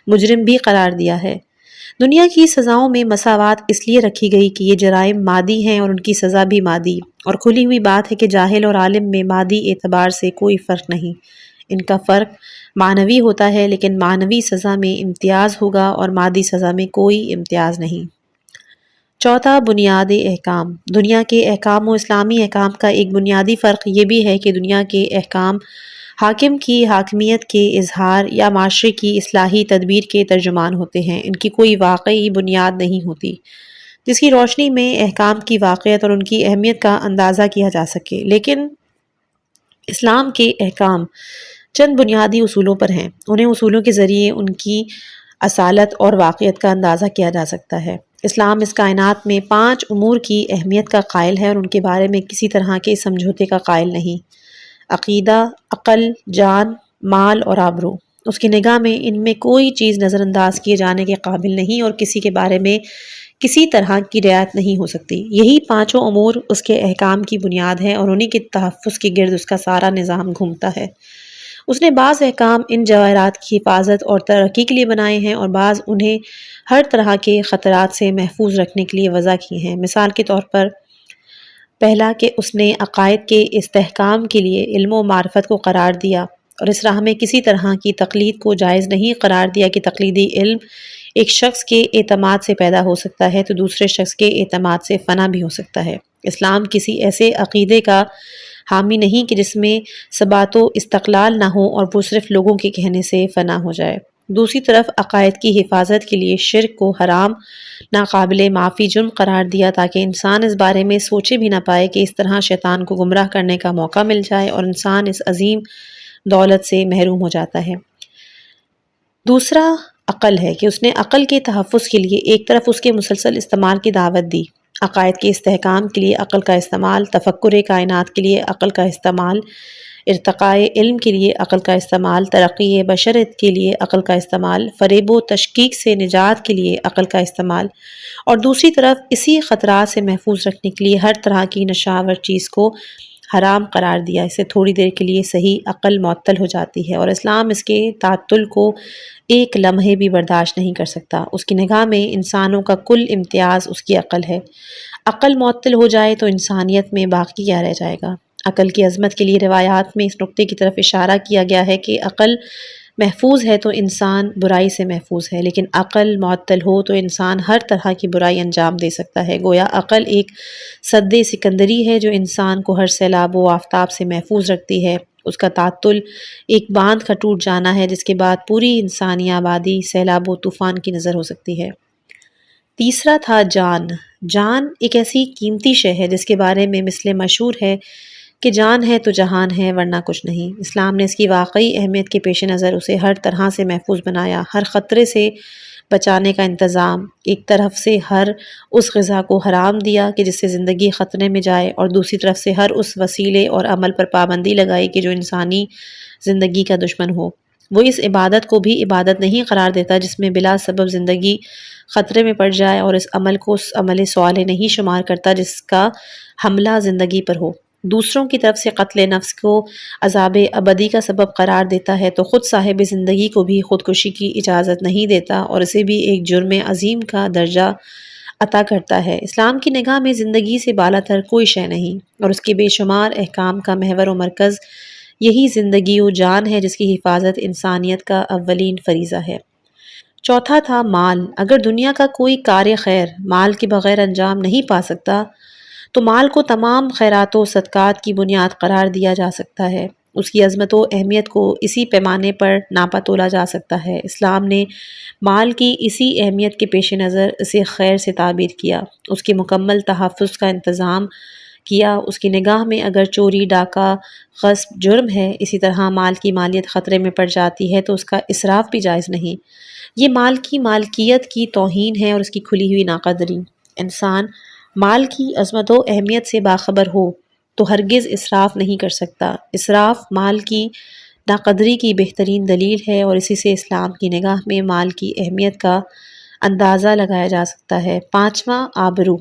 مجرم بھی قرار دیا ہے۔ دنیا کی سزاؤں میں مساوات اس لیے رکھی گئی کہ یہ جرائم مادی ہیں اور ان کی سزا بھی مادی، اور کھلی ہوئی بات ہے کہ جاہل اور عالم میں مادی اعتبار سے کوئی فرق نہیں، ان کا فرق معنوی ہوتا ہے، لیکن معنوی سزا میں امتیاز ہوگا اور مادی سزا میں کوئی امتیاز نہیں۔ چوتھا، بنیادی احکام۔ دنیا کے احکام و اسلامی احکام کا ایک بنیادی فرق یہ بھی ہے کہ دنیا کے احکام حاکم کی حاکمیت کے اظہار یا معاشرے کی اصلاحی تدبیر کے ترجمان ہوتے ہیں، ان کی کوئی واقعی بنیاد نہیں ہوتی جس کی روشنی میں احکام کی واقعیت اور ان کی اہمیت کا اندازہ کیا جا سکے۔ لیکن اسلام کے احکام چند بنیادی اصولوں پر ہیں، انہیں اصولوں کے ذریعے ان کی اصالت اور واقعیت کا اندازہ کیا جا سکتا ہے۔ اسلام اس کائنات میں 5 امور کی اہمیت کا قائل ہے اور ان کے بارے میں کسی طرح کے سمجھوتے کا قائل نہیں: عقیدہ، عقل، جان، مال اور آبرو۔ اس کی نگاہ میں ان میں کوئی چیز نظر انداز کیے جانے کے قابل نہیں اور کسی کے بارے میں کسی طرح کی رعایت نہیں ہو سکتی۔ یہی 5 امور اس کے احکام کی بنیاد ہے اور انہی کے تحفظ کے گرد اس کا سارا نظام گھومتا ہے۔ اس نے بعض احکام ان جواہرات کی حفاظت اور ترقی کے لیے بنائے ہیں اور بعض انہیں ہر طرح کے خطرات سے محفوظ رکھنے کے لیے وضع کی ہیں۔ مثال کے طور پر، پہلا کہ اس نے عقائد کے استحکام کے لیے علم و معرفت کو قرار دیا اور اس راہ میں کسی طرح کی تقلید کو جائز نہیں قرار دیا کہ تقلیدی علم ایک شخص کے اعتماد سے پیدا ہو سکتا ہے تو دوسرے شخص کے اعتماد سے فنا بھی ہو سکتا ہے۔ اسلام کسی ایسے عقیدے کا حامی نہیں کہ جس میں ثبات و استقلال نہ ہو اور وہ صرف لوگوں کے کہنے سے فنا ہو جائے۔ دوسری طرف عقائد کی حفاظت کے لیے شرک کو حرام، ناقابل معافی جرم قرار دیا تاکہ انسان اس بارے میں سوچے بھی نہ پائے کہ اس طرح شیطان کو گمراہ کرنے کا موقع مل جائے اور انسان اس عظیم دولت سے محروم ہو جاتا ہے۔ دوسرا عقل ہے کہ اس نے عقل کے تحفظ کے لیے ایک طرف اس کے مسلسل استعمال کی دعوت دی، عقائد کے استحکام کے لیے عقل کا استعمال، تفکر کائنات کے لیے عقل کا استعمال، ارتقاء علم کے لیے عقل کا استعمال، ترقی بشریت کے لیے عقل کا استعمال، فریب و تشکیک سے نجات کے لیے عقل کا استعمال، اور دوسری طرف اسی خطرات سے محفوظ رکھنے کے لیے ہر طرح کی نشاور چیز کو حرام قرار دیا۔ اسے تھوڑی دیر کے لیے صحیح عقل معطل ہو جاتی ہے اور اسلام اس کے تعطل کو ایک لمحے بھی برداشت نہیں کر سکتا۔ اس کی نگاہ میں انسانوں کا کل امتیاز اس کی عقل ہے۔ عقل معطل ہو جائے تو انسانیت میں باقی کیا رہ جائے گا؟ عقل کی عظمت کے لیے روایات میں اس نقطے کی طرف اشارہ کیا گیا ہے کہ عقل محفوظ ہے تو انسان برائی سے محفوظ ہے، لیکن عقل معطل ہو تو انسان ہر طرح کی برائی انجام دے سکتا ہے۔ گویا عقل ایک سد سکندری ہے جو انسان کو ہر سیلاب و آفتاب سے محفوظ رکھتی ہے۔ اس کا تعطل ایک باندھ کا ٹوٹ جانا ہے جس کے بعد پوری انسانی آبادی سیلاب و طوفان کی نظر ہو سکتی ہے۔ تیسرا تھا جان۔ جان ایک ایسی قیمتی شے ہے جس کے بارے میں مثل مشہور ہے کہ جان ہے تو جہان ہے ورنہ کچھ نہیں۔ اسلام نے اس کی واقعی اہمیت کے پیش نظر اسے ہر طرح سے محفوظ بنایا، ہر خطرے سے بچانے کا انتظام، ایک طرف سے ہر اس غذا کو حرام دیا کہ جس سے زندگی خطرے میں جائے اور دوسری طرف سے ہر اس وسیلے اور عمل پر پابندی لگائی کہ جو انسانی زندگی کا دشمن ہو۔ وہ اس عبادت کو بھی عبادت نہیں قرار دیتا جس میں بلا سبب زندگی خطرے میں پڑ جائے اور اس عمل کو اس عمل صالح نہیں شمار کرتا جس کا حملہ زندگی پر ہو۔ دوسروں کی طرف سے قتل نفس کو عذاب ابدی کا سبب قرار دیتا ہے تو خود صاحب زندگی کو بھی خودکشی کی اجازت نہیں دیتا اور اسے بھی ایک جرم عظیم کا درجہ عطا کرتا ہے۔ اسلام کی نگاہ میں زندگی سے بالاتر کوئی شے نہیں اور اس کے بے شمار احکام کا محور و مرکز یہی زندگی و جان ہے جس کی حفاظت انسانیت کا اولین فریضہ ہے۔ چوتھا تھا مال۔ اگر دنیا کا کوئی کار خیر مال کے بغیر انجام نہیں پا سکتا تو مال کو تمام خیرات و صدقات کی بنیاد قرار دیا جا سکتا ہے۔ اس کی عظمت و اہمیت کو اسی پیمانے پر ناپا تولا جا سکتا ہے۔ اسلام نے مال کی اسی اہمیت کے پیش نظر اسے خیر سے تعبیر کیا، اس کے مکمل تحفظ کا انتظام کیا۔ اس کی نگاہ میں اگر چوری، ڈاکہ، غصب جرم ہے، اسی طرح مال کی مالیت خطرے میں پڑ جاتی ہے تو اس کا اسراف بھی جائز نہیں۔ یہ مال کی مالکیت کی توہین ہے اور اس کی کھلی ہوئی ناقدری۔ انسان مال کی عظمت و اہمیت سے باخبر ہو تو ہرگز اسراف نہیں کر سکتا۔ اسراف مال کی ناقدری کی بہترین دلیل ہے اور اسی سے اسلام کی نگاہ میں مال کی اہمیت کا اندازہ لگایا جا سکتا ہے۔ پانچواں، آبرو۔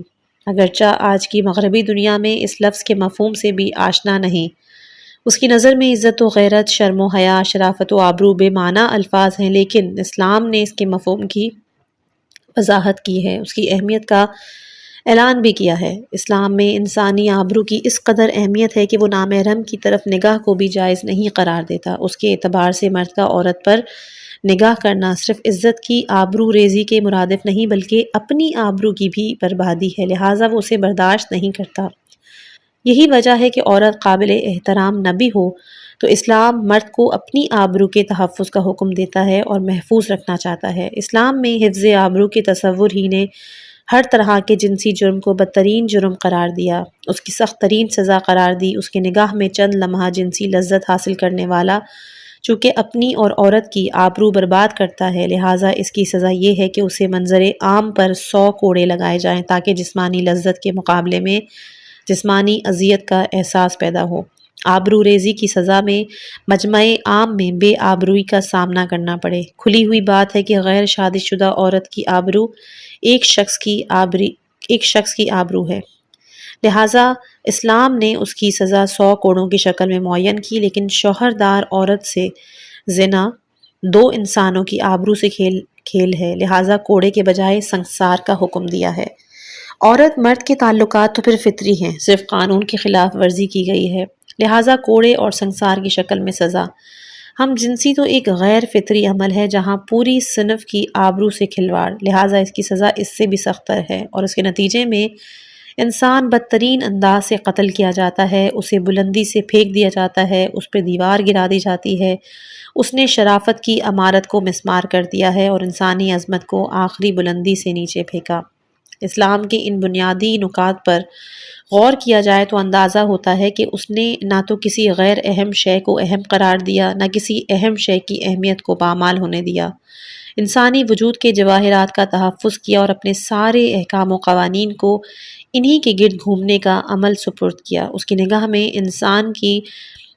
اگرچہ آج کی مغربی دنیا میں اس لفظ کے مفہوم سے بھی آشنا نہیں، اس کی نظر میں عزت و غیرت، شرم و حیا، شرافت و آبرو بے معنی الفاظ ہیں، لیکن اسلام نے اس کے مفہوم کی وضاحت کی ہے، اس کی اہمیت کا اعلان بھی کیا ہے۔ اسلام میں انسانی آبرو کی اس قدر اہمیت ہے کہ وہ نامحرم کی طرف نگاہ کو بھی جائز نہیں قرار دیتا۔ اس کے اعتبار سے مرد کا عورت پر نگاہ کرنا صرف عزت کی آبرو ریزی کے مرادف نہیں بلکہ اپنی آبرو کی بھی بربادی ہے، لہٰذا وہ اسے برداشت نہیں کرتا۔ یہی وجہ ہے کہ عورت قابل احترام نہ بھی ہو تو اسلام مرد کو اپنی آبرو کے تحفظ کا حکم دیتا ہے اور محفوظ رکھنا چاہتا ہے۔ اسلام میں حفظ آبرو کے تصور ہی نے ہر طرح کے جنسی جرم کو بدترین جرم قرار دیا، اس کی سخت ترین سزا قرار دی۔ اس کے نگاہ میں چند لمحہ جنسی لذت حاصل کرنے والا چونکہ اپنی اور عورت کی آبرو برباد کرتا ہے، لہٰذا اس کی سزا یہ ہے کہ اسے منظر عام پر 100 کوڑے لگائے جائیں تاکہ جسمانی لذت کے مقابلے میں جسمانی اذیت کا احساس پیدا ہو۔ آبرو ریزی کی سزا میں مجمع عام میں بے آبروئی کا سامنا کرنا پڑے۔ کھلی ہوئی بات ہے کہ غیر شادی شدہ عورت کی آبرو ایک شخص کی آبرو ہے، لہٰذا اسلام نے اس کی سزا 100 کوڑوں کی شکل میں معین کی، لیکن شوہردار عورت سے زنا 2 انسانوں کی آبرو سے کھیل ہے، لہٰذا کوڑے کے بجائے سنگسار کا حکم دیا ہے۔ عورت مرد کے تعلقات تو پھر فطری ہیں، صرف قانون کی خلاف ورزی کی گئی ہے، لہٰذا کوڑے اور سنگسار کی شکل میں سزا۔ ہم جنسی تو ایک غیر فطری عمل ہے جہاں پوری صنف کی آبرو سے کھلواڑ، لہٰذا اس کی سزا اس سے بھی سختر ہے، اور اس کے نتیجے میں انسان بدترین انداز سے قتل کیا جاتا ہے، اسے بلندی سے پھینک دیا جاتا ہے، اس پہ دیوار گرا دی جاتی ہے۔ اس نے شرافت کی عمارت کو مسمار کر دیا ہے اور انسانی عظمت کو آخری بلندی سے نیچے پھینکا۔ اسلام کے ان بنیادی نکات پر غور کیا جائے تو اندازہ ہوتا ہے کہ اس نے نہ تو کسی غیر اہم شے کو اہم قرار دیا، نہ کسی اہم شے کی اہمیت کو پامال ہونے دیا۔ انسانی وجود کے جواہرات کا تحفظ کیا اور اپنے سارے احکام و قوانین کو انہی کے گرد گھومنے کا عمل سپرد کیا۔ اس کی نگاہ میں انسان کی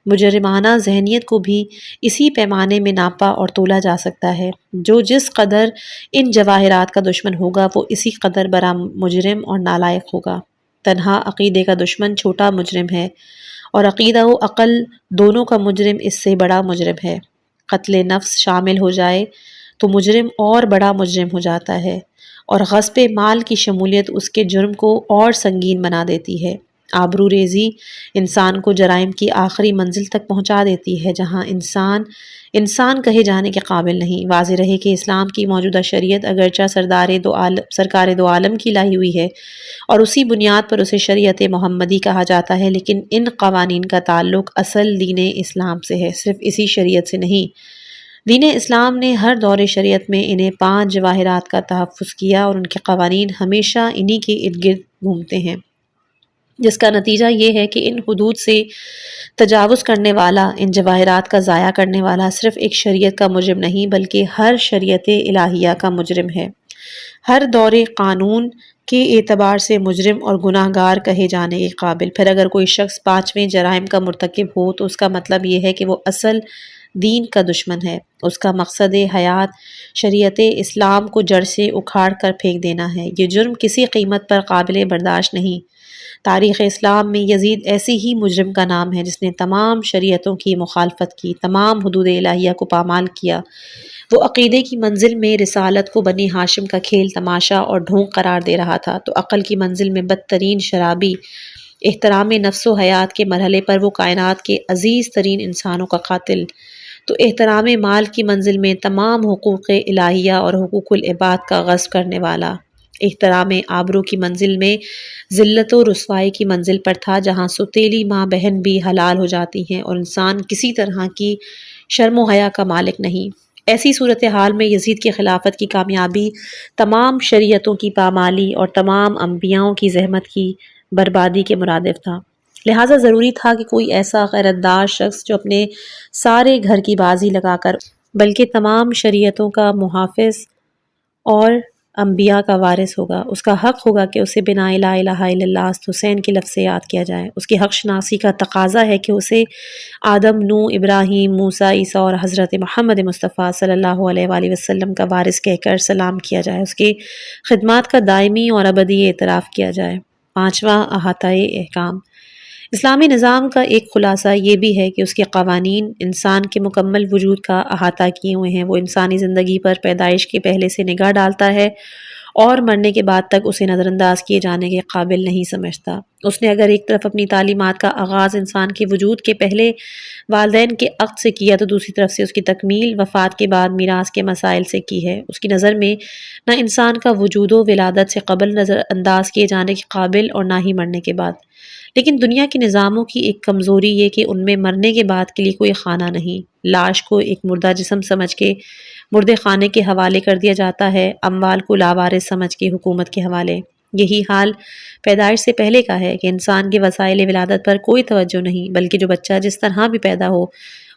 مجرمانہ ذہنیت کو بھی اسی پیمانے میں ناپا اور تولا جا سکتا ہے۔ جو جس قدر ان جواہرات کا دشمن ہوگا وہ اسی قدر بڑا مجرم اور نالائق ہوگا۔ تنہا عقیدے کا دشمن چھوٹا مجرم ہے اور عقیدہ و عقل دونوں کا مجرم اس سے بڑا مجرم ہے۔ قتل نفس شامل ہو جائے تو مجرم اور بڑا مجرم ہو جاتا ہے، اور غصب مال کی شمولیت اس کے جرم کو اور سنگین بنا دیتی ہے۔ آبرو ریزی انسان کو جرائم کی آخری منزل تک پہنچا دیتی ہے جہاں انسان کہے جانے کے قابل نہیں۔ واضح رہے کہ اسلام کی موجودہ شریعت اگرچہ سرکار دو عالم کی لائی ہوئی ہے اور اسی بنیاد پر اسے شریعت محمدی کہا جاتا ہے، لیکن ان قوانین کا تعلق اصل دین اسلام سے ہے، صرف اسی شریعت سے نہیں۔ دین اسلام نے ہر دور شریعت میں انہیں 5 جواہرات کا تحفظ کیا اور ان کے قوانین ہمیشہ انہی کے ارد گرد گھومتے ہیں، جس کا نتیجہ یہ ہے کہ ان حدود سے تجاوز کرنے والا، ان جواہرات کا ضائع کرنے والا صرف ایک شریعت کا مجرم نہیں بلکہ ہر شریعت الہیہ کا مجرم ہے، ہر دور قانون کے اعتبار سے مجرم اور گناہ گار کہے جانے کے قابل۔ پھر اگر کوئی شخص 5ویں جرائم کا مرتکب ہو تو اس کا مطلب یہ ہے کہ وہ اصل دین کا دشمن ہے، اس کا مقصد حیات شریعت اسلام کو جڑ سے اکھاڑ کر پھینک دینا ہے۔ یہ جرم کسی قیمت پر قابل برداشت نہیں۔ تاریخ اسلام میں یزید ایسی ہی مجرم کا نام ہے جس نے تمام شریعتوں کی مخالفت کی، تمام حدود الہیہ کو پامال کیا۔ وہ عقیدے کی منزل میں رسالت کو بنی ہاشم کا کھیل تماشا اور ڈھونگ قرار دے رہا تھا، تو عقل کی منزل میں بدترین شرابی احترام نفس و حیات کے مرحلے پر وہ کائنات کے عزیز ترین انسانوں کا قاتل، تو احترام مال کی منزل میں تمام حقوق الہیہ اور حقوق العباد کا غصب کرنے والا، احترام آبرو کی منزل میں ذلت و رسوائی کی منزل پر تھا جہاں سوتیلی ماں بہن بھی حلال ہو جاتی ہیں اور انسان کسی طرح کی شرم و حیا کا مالک نہیں۔ ایسی صورتحال میں یزید کی خلافت کی کامیابی تمام شریعتوں کی پامالی اور تمام انبیاؤں کی زحمت کی بربادی کے مرادف تھا، لہٰذا ضروری تھا کہ کوئی ایسا غیرتدار شخص جو اپنے سارے گھر کی بازی لگا کر بلکہ تمام شریعتوں کا محافظ اور انبیاء کا وارث ہوگا، اس کا حق ہوگا کہ اسے بنا لا الہ الا اللہ حسین کے لفظ سے یاد کیا جائے۔ اس کی حق شناسی کا تقاضا ہے کہ اسے آدم، نوح، ابراہیم، موسیٰ، عیسیٰ اور حضرت محمد مصطفیٰ صلی اللہ علیہ وآلہ وسلم کا وارث کہہ کر سلام کیا جائے، اس کے خدمات کا دائمی اور ابدی اعتراف کیا جائے۔ پانچواں، احاطۂ احکام۔ اسلامی نظام کا ایک خلاصہ یہ بھی ہے کہ اس کے قوانین انسان کے مکمل وجود کا احاطہ کیے ہوئے ہیں۔ وہ انسانی زندگی پر پیدائش کے پہلے سے نگاہ ڈالتا ہے اور مرنے کے بعد تک اسے نظر انداز کیے جانے کے قابل نہیں سمجھتا۔ اس نے اگر ایک طرف اپنی تعلیمات کا آغاز انسان کے وجود کے پہلے والدین کے عقد سے کیا تو دوسری طرف سے اس کی تکمیل وفات کے بعد میراث کے مسائل سے کی ہے۔ اس کی نظر میں نہ انسان کا وجود و ولادت سے قبل نظر انداز کیے جانے کے قابل اور نہ ہی مرنے کے بعد۔ لیکن دنیا کے نظاموں کی ایک کمزوری یہ کہ ان میں مرنے کے بعد کے لیے کوئی خانہ نہیں، لاش کو ایک مردہ جسم سمجھ کے مردے خانے کے حوالے کر دیا جاتا ہے، اموال کو لاوارث سمجھ کے حکومت کے حوالے۔ یہی حال پیدائش سے پہلے کا ہے کہ انسان کے وسائل ولادت پر کوئی توجہ نہیں، بلکہ جو بچہ جس طرح بھی پیدا ہو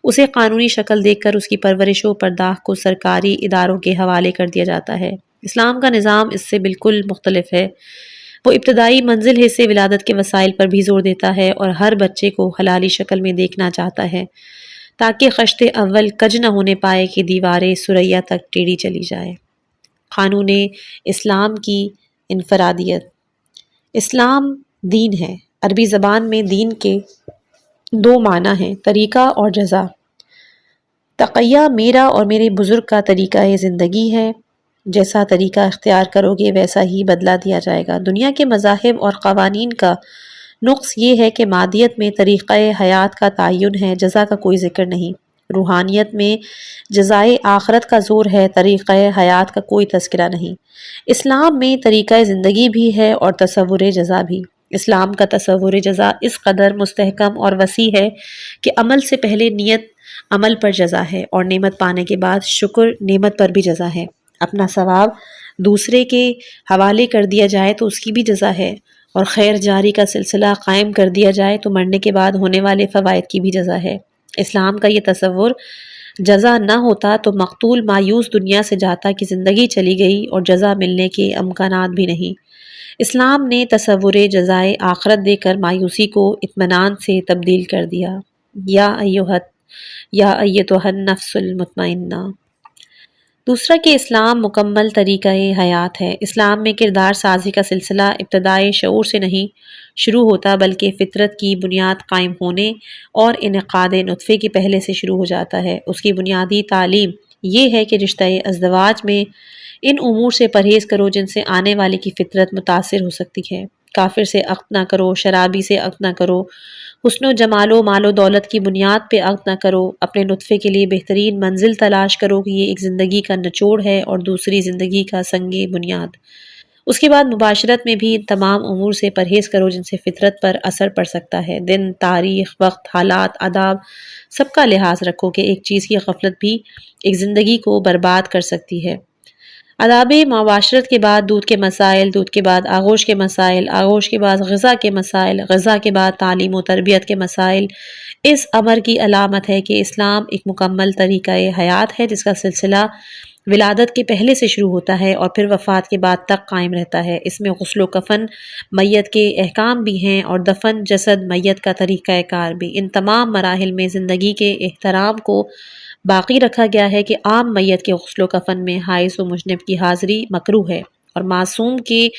اسے قانونی شکل دیکھ کر اس کی پرورش و پرداخت کو سرکاری اداروں کے حوالے کر دیا جاتا ہے۔ اسلام کا نظام اس سے بالکل مختلف ہے۔ وہ ابتدائی منزل حصے ولادت کے وسائل پر بھی زور دیتا ہے اور ہر بچے کو حلالی شکل میں دیکھنا چاہتا ہے تاکہ خشت اول کج نہ ہونے پائے کہ دیوارِ ثریا تک ٹیڑھی چلی جائے۔ قانون اسلام کی انفرادیت۔ اسلام دین ہے۔ عربی زبان میں دین کے دو معنی ہیں، طریقہ اور جزا۔ تقیہ میرا اور میرے بزرگ کا طریقہ زندگی ہے، جیسا طریقہ اختیار کرو گے ویسا ہی بدلہ دیا جائے گا۔ دنیا کے مذاہب اور قوانین کا نقص یہ ہے کہ مادیت میں طریقہ حیات کا تعین ہے، جزا کا کوئی ذکر نہیں۔ روحانیت میں جزائے آخرت کا زور ہے، طریقہ حیات کا کوئی تذکرہ نہیں۔ اسلام میں طریقہ زندگی بھی ہے اور تصور جزا بھی۔ اسلام کا تصور جزا اس قدر مستحکم اور وسیع ہے کہ عمل سے پہلے نیت عمل پر جزا ہے اور نعمت پانے کے بعد شکر نعمت پر بھی جزا ہے۔ اپنا ثواب دوسرے کے حوالے کر دیا جائے تو اس کی بھی جزا ہے، اور خیر جاری کا سلسلہ قائم کر دیا جائے تو مرنے کے بعد ہونے والے فوائد کی بھی جزا ہے۔ اسلام کا یہ تصور جزا نہ ہوتا تو مقتول مایوس دنیا سے جاتا کہ زندگی چلی گئی اور جزا ملنے کے امکانات بھی نہیں۔ اسلام نے تصور جزائے آخرت دے کر مایوسی کو اطمینان سے تبدیل کر دیا۔ یا ایتھا النفس المطمئنہ۔ دوسرا کہ اسلام مکمل طریقہ حیات ہے۔ اسلام میں کردار سازی کا سلسلہ ابتدائی شعور سے نہیں شروع ہوتا بلکہ فطرت کی بنیاد قائم ہونے اور انعقاد نطفے کے پہلے سے شروع ہو جاتا ہے۔ اس کی بنیادی تعلیم یہ ہے کہ رشتہ ازدواج میں ان امور سے پرہیز کرو جن سے آنے والے کی فطرت متاثر ہو سکتی ہے۔ کافر سے عقد نہ کرو، شرابی سے عقد نہ کرو، حسن و جمال و مال و دولت کی بنیاد پہ عقد نہ کرو، اپنے نطفے کے لیے بہترین منزل تلاش کرو کہ یہ ایک زندگی کا نچوڑ ہے اور دوسری زندگی کا سنگ بنیاد۔ اس کے بعد مباشرت میں بھی ان تمام امور سے پرہیز کرو جن سے فطرت پر اثر پڑ سکتا ہے۔ دن، تاریخ، وقت، حالات، آداب سب کا لحاظ رکھو کہ ایک چیز کی غفلت بھی ایک زندگی کو برباد کر سکتی ہے۔ آداب معاشرت کے بعد دودھ کے مسائل، دودھ کے بعد آغوش کے مسائل، آغوش کے بعد غذا کے مسائل، غذا کے بعد تعلیم و تربیت کے مسائل اس امر کی علامت ہے کہ اسلام ایک مکمل طریقہ حیات ہے جس کا سلسلہ ولادت کے پہلے سے شروع ہوتا ہے اور پھر وفات کے بعد تک قائم رہتا ہے۔ اس میں غسل و کفن میت کے احکام بھی ہیں اور دفن جسد میت کا طریقہ کار بھی۔ ان تمام مراحل میں زندگی کے احترام کو باقی رکھا گیا ہے کہ عام میت کے غسل و کفن میں حائض و مجنب کی حاضری مکروہ ہے اور معصوم کے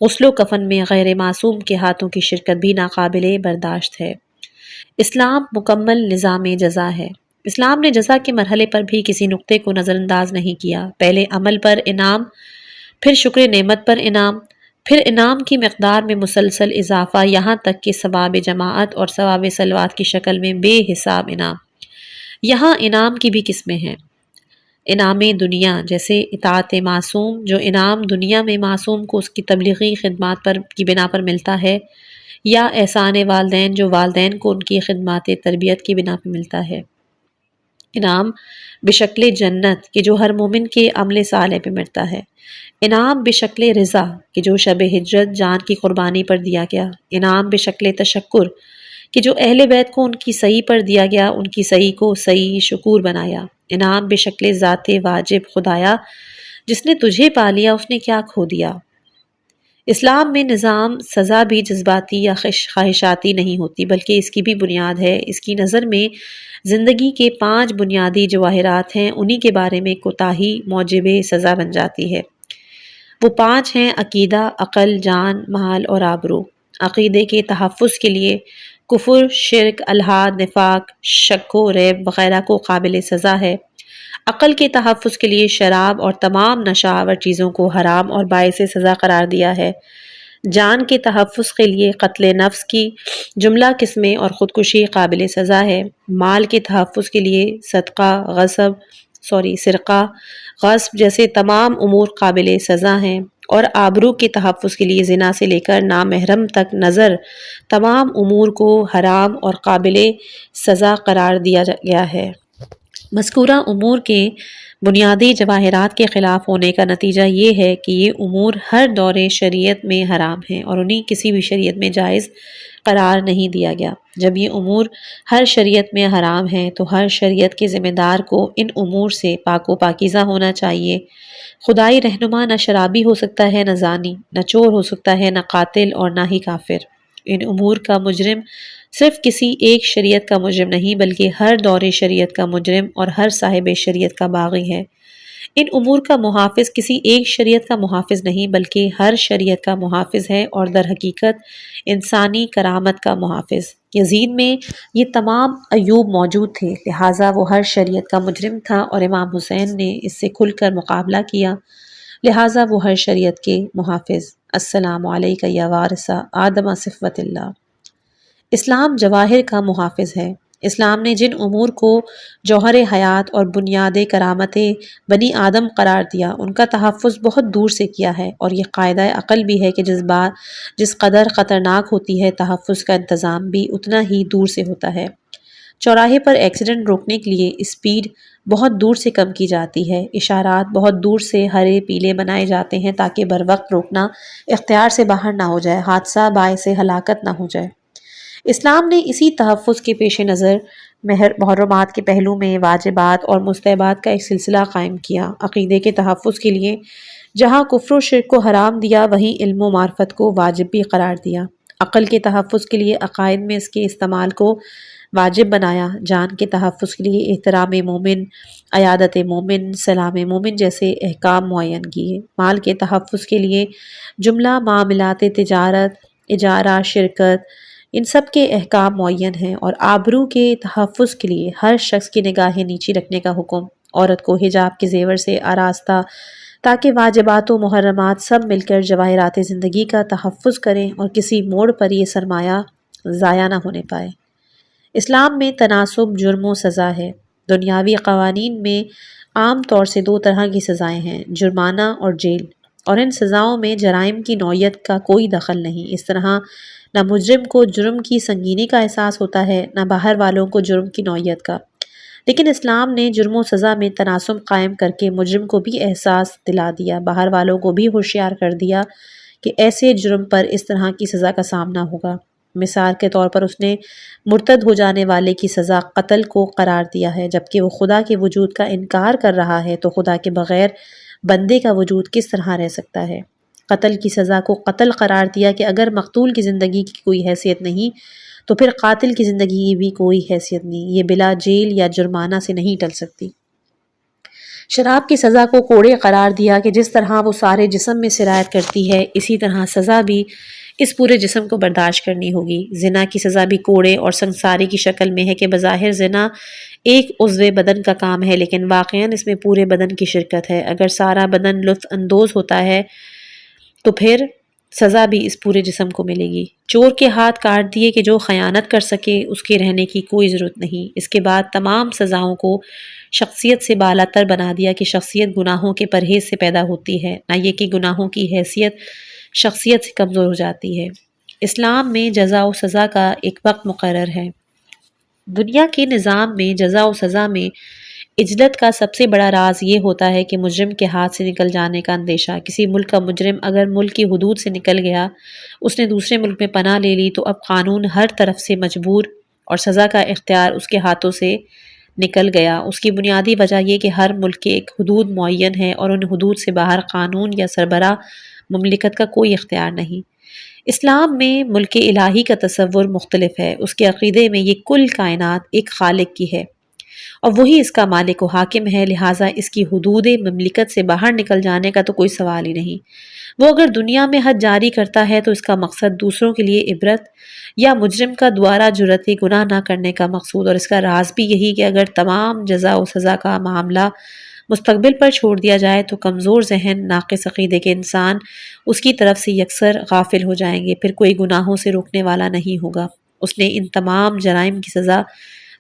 غسل و کفن میں غیر معصوم کے ہاتھوں کی شرکت بھی ناقابل برداشت ہے۔ اسلام مکمل نظام جزا ہے۔ اسلام نے جزا کے مرحلے پر بھی کسی نقطے کو نظر انداز نہیں کیا۔ پہلے عمل پر انعام، پھر شکر نعمت پر انعام، پھر انعام کی مقدار میں مسلسل اضافہ، یہاں تک کہ ثواب جماعت اور ثواب صلوات کی شکل میں بے حساب انعام۔ یہاں انعام کی بھی قسمیں ہیں۔ انعام دنیا جیسے اطاعت معصوم، جو انعام دنیا میں معصوم کو اس کی تبلیغی خدمات پر کی بنا پر ملتا ہے، یا احسان والدین جو والدین کو ان کی خدمات تربیت کی بنا پر ملتا ہے۔ انعام بشکل جنت کہ جو ہر مومن کے عمل صالح پہ ملتا ہے۔ انعام بشکل رضا کہ جو شب ہجرت جان کی قربانی پر دیا گیا۔ انعام بشکل تشکر کہ جو اہل بیت کو ان کی صحیح پر دیا گیا، ان کی صحیح کو صحیح شکور بنایا۔ انعام بشکل ذات واجب خدایا جس نے تجھے پا لیا اس نے کیا کھو دیا۔ اسلام میں نظام سزا بھی جذباتی یا خواہشاتی نہیں ہوتی، بلکہ اس کی بھی بنیاد ہے۔ اس کی نظر میں زندگی کے 5 بنیادی جواہرات ہیں، انہی کے بارے میں کوتاہی موجب سزا بن جاتی ہے۔ وہ 5 ہیں: عقیدہ، عقل، جان، مال اور آبرو۔ عقیدے کے تحفظ کے لیے کفر، شرک، الحاد، نفاق، شک و ریب وغیرہ کو قابل سزا ہے۔ عقل کے تحفظ کے لیے شراب اور تمام نشہ آور چیزوں کو حرام اور باعث سزا قرار دیا ہے۔ جان کے تحفظ کے لیے قتل نفس کی جملہ قسمیں اور خودکشی قابل سزا ہے۔ مال کے تحفظ کے لیے سرقہ، غصب جیسے تمام امور قابل سزا ہیں، اور آبرو کے تحفظ کے لیے زنا سے لے کر نامحرم تک نظر تمام امور کو حرام اور قابل سزا قرار دیا گیا ہے۔ مذکورہ امور کے بنیادی جواہرات کے خلاف ہونے کا نتیجہ یہ ہے کہ یہ امور ہر دور شریعت میں حرام ہیں اور انہیں کسی بھی شریعت میں جائز قرار نہیں دیا گیا۔ جب یہ امور ہر شریعت میں حرام ہیں تو ہر شریعت کے ذمہ دار کو ان امور سے پاک و پاکیزہ ہونا چاہیے۔ خدائی رہنما نہ شرابی ہو سکتا ہے، نہ زانی، نہ چور ہو سکتا ہے، نہ قاتل اور نہ ہی کافر۔ ان امور کا مجرم صرف کسی ایک شریعت کا مجرم نہیں بلکہ ہر دور شریعت کا مجرم اور ہر صاحب شریعت کا باغی ہے۔ ان امور کا محافظ کسی ایک شریعت کا محافظ نہیں بلکہ ہر شریعت کا محافظ ہے اور در حقیقت انسانی کرامت کا محافظ۔ یزید میں یہ تمام عیوب موجود تھے، لہٰذا وہ ہر شریعت کا مجرم تھا، اور امام حسین نے اس سے کھل کر مقابلہ کیا، لہٰذا وہ ہر شریعت کے محافظ۔ السلام علیکہ یا وارث آدم صفوت اللہ۔ اسلام جواہر کا محافظ ہے۔ اسلام نے جن امور کو جوہر حیات اور بنیاد کرامت بنی آدم قرار دیا ان کا تحفظ بہت دور سے کیا ہے، اور یہ قاعدہ عقل بھی ہے کہ جس قدر خطرناک ہوتی ہے تحفظ کا انتظام بھی اتنا ہی دور سے ہوتا ہے۔ چوراہے پر ایکسیڈنٹ روکنے کے لیے اسپیڈ بہت دور سے کم کی جاتی ہے، اشارات بہت دور سے ہرے پیلے بنائے جاتے ہیں تاکہ بر وقت روکنا اختیار سے باہر نہ ہو جائے، حادثہ باعث ہلاکت نہ ہو جائے۔ اسلام نے اسی تحفظ کے پیش نظر محرمات کے پہلو میں واجبات اور مستحبات کا ایک سلسلہ قائم کیا۔ عقیدے کے تحفظ کے لیے جہاں کفر و شرک کو حرام دیا وہیں علم و معرفت کو واجب بھی قرار دیا۔ عقل کے تحفظ کے لیے عقائد میں اس کے استعمال کو واجب بنایا۔ جان کے تحفظ کے لیے احترام مومن، عیادت مومن، سلام مومن جیسے احکام معین کیے۔ مال کے تحفظ کے لیے جملہ معاملات تجارت، اجارہ، شرکت، ان سب کے احکام معین ہیں، اور آبرو کے تحفظ کے لیے ہر شخص کی نگاہیں نیچی رکھنے کا حکم، عورت کو حجاب کے زیور سے آراستہ تاکہ واجبات و محرمات سب مل کر جواہرات زندگی کا تحفظ کریں اور کسی موڑ پر یہ سرمایہ ضائع نہ ہونے پائے۔ اسلام میں تناسب جرم و سزا ہے۔ دنیاوی قوانین میں عام طور سے 2 طرح کی سزائیں ہیں، جرمانہ اور جیل، اور ان سزاؤں میں جرائم کی نوعیت کا کوئی دخل نہیں۔ اس طرح نہ مجرم کو جرم کی سنگینی کا احساس ہوتا ہے نہ باہر والوں کو جرم کی نوعیت کا، لیکن اسلام نے جرم و سزا میں تناسب قائم کر کے مجرم کو بھی احساس دلا دیا، باہر والوں کو بھی ہوشیار کر دیا کہ ایسے جرم پر اس طرح کی سزا کا سامنا ہوگا۔ مثال کے طور پر اس نے مرتد ہو جانے والے کی سزا قتل کو قرار دیا ہے، جبکہ وہ خدا کے وجود کا انکار کر رہا ہے تو خدا کے بغیر بندے کا وجود کس طرح رہ سکتا ہے۔ قتل کی سزا کو قتل قرار دیا کہ اگر مقتول کی زندگی کی کوئی حیثیت نہیں تو پھر قاتل کی زندگی کی بھی کوئی حیثیت نہیں، یہ بلا جیل یا جرمانہ سے نہیں ٹل سکتی۔ شراب کی سزا کو کوڑے قرار دیا کہ جس طرح وہ سارے جسم میں سرایت کرتی ہے اسی طرح سزا بھی اس پورے جسم کو برداشت کرنی ہوگی۔ زنا کی سزا بھی کوڑے اور سنگساری کی شکل میں ہے کہ بظاہر زنا ایک عضو بدن کا کام ہے لیکن واقعاً اس میں پورے بدن کی شرکت ہے۔ اگر سارا بدن لطف اندوز ہوتا ہے تو پھر سزا بھی اس پورے جسم کو ملے گی۔ چور کے ہاتھ کاٹ دیے کہ جو خیانت کر سکے اس کے رہنے کی کوئی ضرورت نہیں۔ اس کے بعد تمام سزاؤں کو شخصیت سے بالاتر بنا دیا کہ شخصیت گناہوں کے پرہیز سے پیدا ہوتی ہے، نہ یہ کہ گناہوں کی حیثیت شخصیت سے کمزور ہو جاتی ہے۔ اسلام میں جزا و سزا کا ایک وقت مقرر ہے۔ دنیا کے نظام میں جزا و سزا میں عجلت کا سب سے بڑا راز یہ ہوتا ہے کہ مجرم کے ہاتھ سے نکل جانے کا اندیشہ۔ کسی ملک کا مجرم اگر ملک کی حدود سے نکل گیا، اس نے دوسرے ملک میں پناہ لے لی تو اب قانون ہر طرف سے مجبور اور سزا کا اختیار اس کے ہاتھوں سے نکل گیا، اس کی بنیادی وجہ یہ کہ ہر ملک کے ایک حدود معین ہے اور ان حدود سے باہر قانون یا سربراہ مملکت کا کوئی اختیار نہیں۔ اسلام میں ملک الہی کا تصور مختلف ہے، اس کے عقیدے میں یہ کل کائنات ایک خالق کی ہے اور وہی اس کا مالک و حاکم ہے، لہٰذا اس کی حدود مملکت سے باہر نکل جانے کا تو کوئی سوال ہی نہیں۔ وہ اگر دنیا میں حد جاری کرتا ہے تو اس کا مقصد دوسروں کے لیے عبرت یا مجرم کا دوبارہ جرأت گناہ نہ کرنے کا مقصود، اور اس کا راز بھی یہی کہ اگر تمام جزا و سزا کا معاملہ مستقبل پر چھوڑ دیا جائے تو کمزور ذہن ناقص عقیدے کے انسان اس کی طرف سے یکسر غافل ہو جائیں گے، پھر کوئی گناہوں سے روکنے والا نہیں ہوگا۔ اس نے ان تمام جرائم کی سزا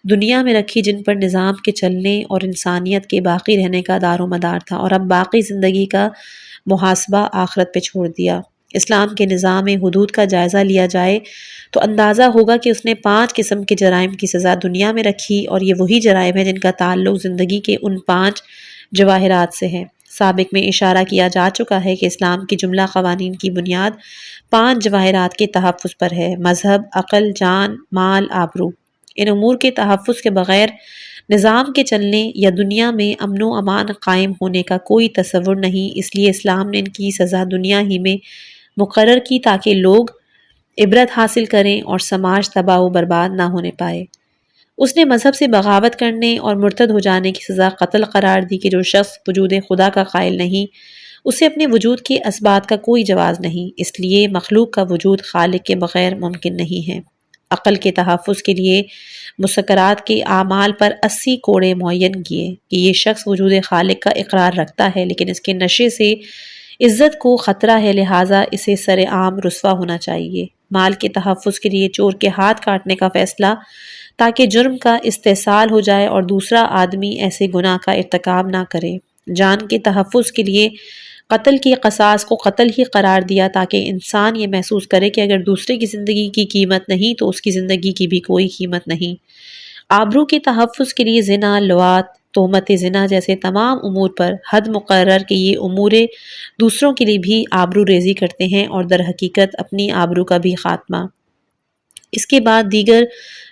دنیا میں رکھی جن پر نظام کے چلنے اور انسانیت کے باقی رہنے کا دار و مدار تھا، اور اب باقی زندگی کا محاسبہ آخرت پہ چھوڑ دیا۔ اسلام کے نظام حدود کا جائزہ لیا جائے تو اندازہ ہوگا کہ اس نے 5 قسم کے جرائم کی سزا دنیا میں رکھی، اور یہ وہی جرائم ہیں جن کا تعلق زندگی کے ان 5 جواہرات سے ہے۔ سابق میں اشارہ کیا جا چکا ہے کہ اسلام کی جملہ قوانین کی بنیاد 5 جواہرات کے تحفظ پر ہے: مذہب، عقل، جان، مال، آبرو۔ ان امور کے تحفظ کے بغیر نظام کے چلنے یا دنیا میں امن و امان قائم ہونے کا کوئی تصور نہیں، اس لیے اسلام نے ان کی سزا دنیا ہی میں مقرر کی تاکہ لوگ عبرت حاصل کریں اور سماج تباہ و برباد نہ ہونے پائے۔ اس نے مذہب سے بغاوت کرنے اور مرتد ہو جانے کی سزا قتل قرار دی کہ جو شخص وجود خدا کا قائل نہیں، اسے اپنے وجود کے اسبات کا کوئی جواز نہیں، اس لیے مخلوق کا وجود خالق کے بغیر ممکن نہیں ہے۔ عقل کے تحفظ کے لیے مسکرات کے اعمال پر 80 کوڑے معین کیے کہ یہ شخص وجود خالق کا اقرار رکھتا ہے لیکن اس کے نشے سے عزت کو خطرہ ہے، لہٰذا اسے سر عام رسوا ہونا چاہیے۔ مال کے تحفظ کے لیے چور کے ہاتھ کاٹنے کا فیصلہ تاکہ جرم کا استحصال ہو جائے اور دوسرا آدمی ایسے گناہ کا ارتکاب نہ کرے۔ جان کے تحفظ کے لیے قتل کی قصاص کو قتل ہی قرار دیا تاکہ انسان یہ محسوس کرے کہ اگر دوسرے کی زندگی کی قیمت نہیں تو اس کی زندگی کی بھی کوئی قیمت نہیں۔ آبرو کے تحفظ کے لیے زنا، لواط، تہمت زنا جیسے تمام امور پر حد مقرر کہ یہ امور دوسروں کے لیے بھی آبرو ریزی کرتے ہیں اور در حقیقت اپنی آبرو کا بھی خاتمہ۔ اس کے بعد دیگر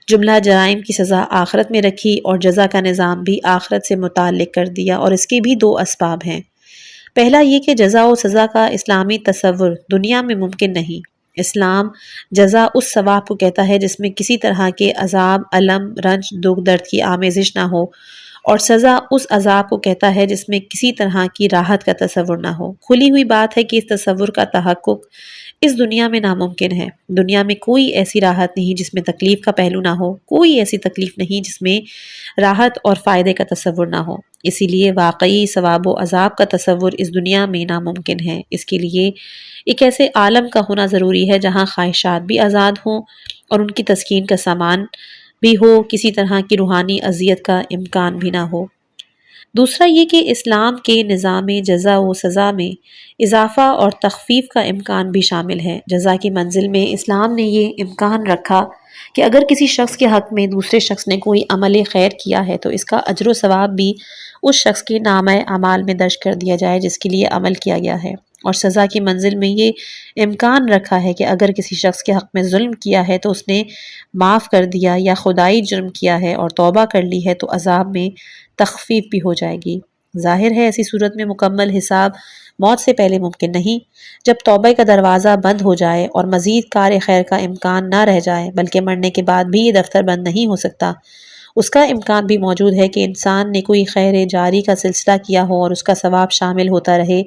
جملہ جرائم کی سزا آخرت میں رکھی اور جزا کا نظام بھی آخرت سے متعلق کر دیا، اور اس کے بھی 2 اسباب ہیں۔ پہلا یہ کہ جزا و سزا کا اسلامی تصور دنیا میں ممکن نہیں۔ اسلام جزا اس ثواب کو کہتا ہے جس میں کسی طرح کے عذاب، الم، رنج، دکھ، درد کی آمیزش نہ ہو، اور سزا اس عذاب کو کہتا ہے جس میں کسی طرح کی راحت کا تصور نہ ہو۔ کھلی ہوئی بات ہے کہ اس تصور کا تحقق اس دنیا میں ناممکن ہے۔ دنیا میں کوئی ایسی راحت نہیں جس میں تکلیف کا پہلو نہ ہو، کوئی ایسی تکلیف نہیں جس میں راحت اور فائدے کا تصور نہ ہو، اسی لیے واقعی ثواب و عذاب کا تصور اس دنیا میں ناممکن ہے۔ اس کے لیے ایک ایسے عالم کا ہونا ضروری ہے جہاں خواہشات بھی آزاد ہوں اور ان کی تسکین کا سامان بھی ہو، کسی طرح کی روحانی اذیت کا امکان بھی نہ ہو۔ دوسرا یہ کہ اسلام کے نظام جزا و سزا میں اضافہ اور تخفیف کا امکان بھی شامل ہے۔ جزا کی منزل میں اسلام نے یہ امکان رکھا کہ اگر کسی شخص کے حق میں دوسرے شخص نے کوئی عمل خیر کیا ہے تو اس کا اجر و ثواب بھی اس شخص کے نامہ اعمال میں درج کر دیا جائے جس کے لیے عمل کیا گیا ہے، اور سزا کی منزل میں یہ امکان رکھا ہے کہ اگر کسی شخص کے حق میں ظلم کیا ہے تو اس نے معاف کر دیا یا خدائی جرم کیا ہے اور توبہ کر لی ہے تو عذاب میں تخفیف بھی ہو جائے گی۔ ظاہر ہے ایسی صورت میں مکمل حساب موت سے پہلے ممکن نہیں، جب توبہ کا دروازہ بند ہو جائے اور مزید کار خیر کا امکان نہ رہ جائے، بلکہ مرنے کے بعد بھی یہ دفتر بند نہیں ہو سکتا۔ اس کا امکان بھی موجود ہے کہ انسان نے کوئی خیر جاری کا سلسلہ کیا ہو اور اس کا ثواب شامل ہوتا رہے،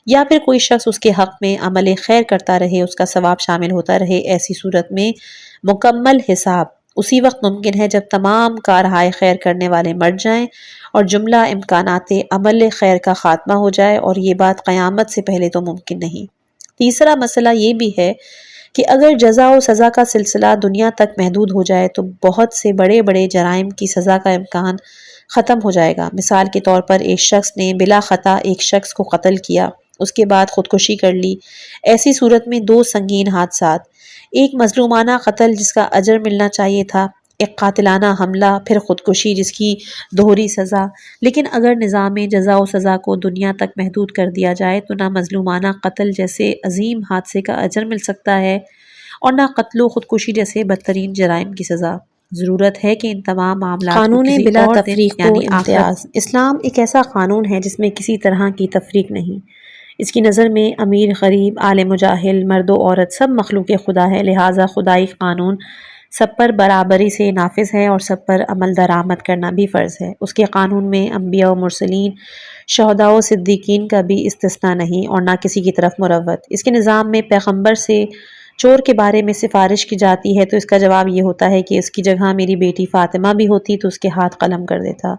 یا پھر کوئی شخص اس کے حق میں عمل خیر کرتا رہے، اس کا ثواب شامل ہوتا رہے۔ ایسی صورت میں مکمل حساب اسی وقت ممکن ہے جب تمام کارہائے خیر کرنے والے مر جائیں اور جملہ امکانات عمل خیر کا خاتمہ ہو جائے، اور یہ بات قیامت سے پہلے تو ممکن نہیں۔ تیسرا مسئلہ یہ بھی ہے کہ اگر جزا و سزا کا سلسلہ دنیا تک محدود ہو جائے تو بہت سے بڑے بڑے جرائم کی سزا کا امکان ختم ہو جائے گا۔ مثال کے طور پر ایک شخص نے بلا خطا ایک شخص کو قتل کیا، اس کے بعد خودکشی کر لی۔ ایسی صورت میں 2 سنگین حادثات، ایک مظلومانہ قتل جس کا اجر ملنا چاہیے تھا، ایک قاتلانہ حملہ، پھر خودکشی جس کی دوہری سزا۔ لیکن اگر نظام جزا و سزا کو دنیا تک محدود کر دیا جائے تو نہ مظلومانہ قتل جیسے عظیم حادثے کا اجر مل سکتا ہے اور نہ قتل و خودکشی جیسے بدترین جرائم کی سزا۔ ضرورت ہے کہ ان تمام معاملات کو قانون کسی بلا اور دن تفریق و یعنی آخرت امتیاز۔ اسلام ایک ایسا قانون ہے جس میں کسی طرح کی تفریق نہیں۔ اس کی نظر میں امیر غریب عالم و جاہل مرد و عورت سب مخلوق خدا ہے، لہٰذا خدائی قانون سب پر برابری سے نافذ ہے اور سب پر عمل درآمد کرنا بھی فرض ہے۔ اس کے قانون میں انبیاء و مرسلین، شہداء و صدیقین کا بھی استثناء نہیں اور نہ کسی کی طرف مروت۔ اس کے نظام میں پیغمبر سے چور کے بارے میں سفارش کی جاتی ہے تو اس کا جواب یہ ہوتا ہے کہ اس کی جگہ میری بیٹی فاطمہ بھی ہوتی تو اس کے ہاتھ قلم کر دیتا،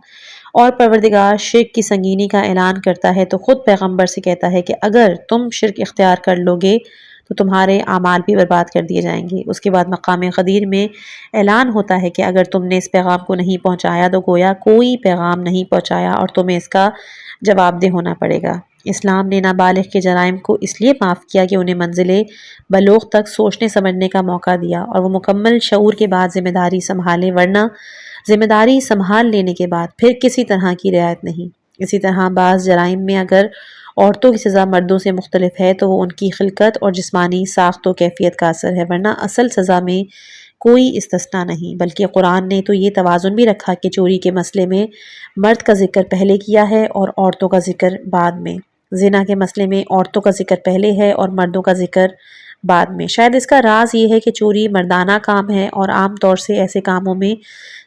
اور پروردگار شرک کی سنگینی کا اعلان کرتا ہے تو خود پیغمبر سے کہتا ہے کہ اگر تم شرک اختیار کر لو گے تو تمہارے اعمال بھی برباد کر دیے جائیں گے۔ اس کے بعد مقام غدیر میں اعلان ہوتا ہے کہ اگر تم نے اس پیغام کو نہیں پہنچایا تو گویا کوئی پیغام نہیں پہنچایا اور تمہیں اس کا جواب دہ ہونا پڑے گا۔ اسلام نے نابالغ کے جرائم کو اس لیے معاف کیا کہ انہیں منزل بلوغ تک سوچنے سمجھنے کا موقع دیا اور وہ مکمل شعور کے بعد ذمہ داری سنبھالے، ورنہ ذمہ داری سنبھال لینے کے بعد پھر کسی طرح کی رعایت نہیں۔ اسی طرح بعض جرائم میں اگر عورتوں کی سزا مردوں سے مختلف ہے تو وہ ان کی خلقت اور جسمانی ساخت و کیفیت کا اثر ہے، ورنہ اصل سزا میں کوئی استثناء نہیں۔ بلکہ قرآن نے تو یہ توازن بھی رکھا کہ چوری کے مسئلے میں مرد کا ذکر پہلے کیا ہے اور عورتوں کا ذکر بعد میں، زنا کے مسئلے میں عورتوں کا ذکر پہلے ہے اور مردوں کا ذکر بعد میں۔ شاید اس کا راز یہ ہے کہ چوری مردانہ کام ہے اور عام طور سے ایسے کاموں میں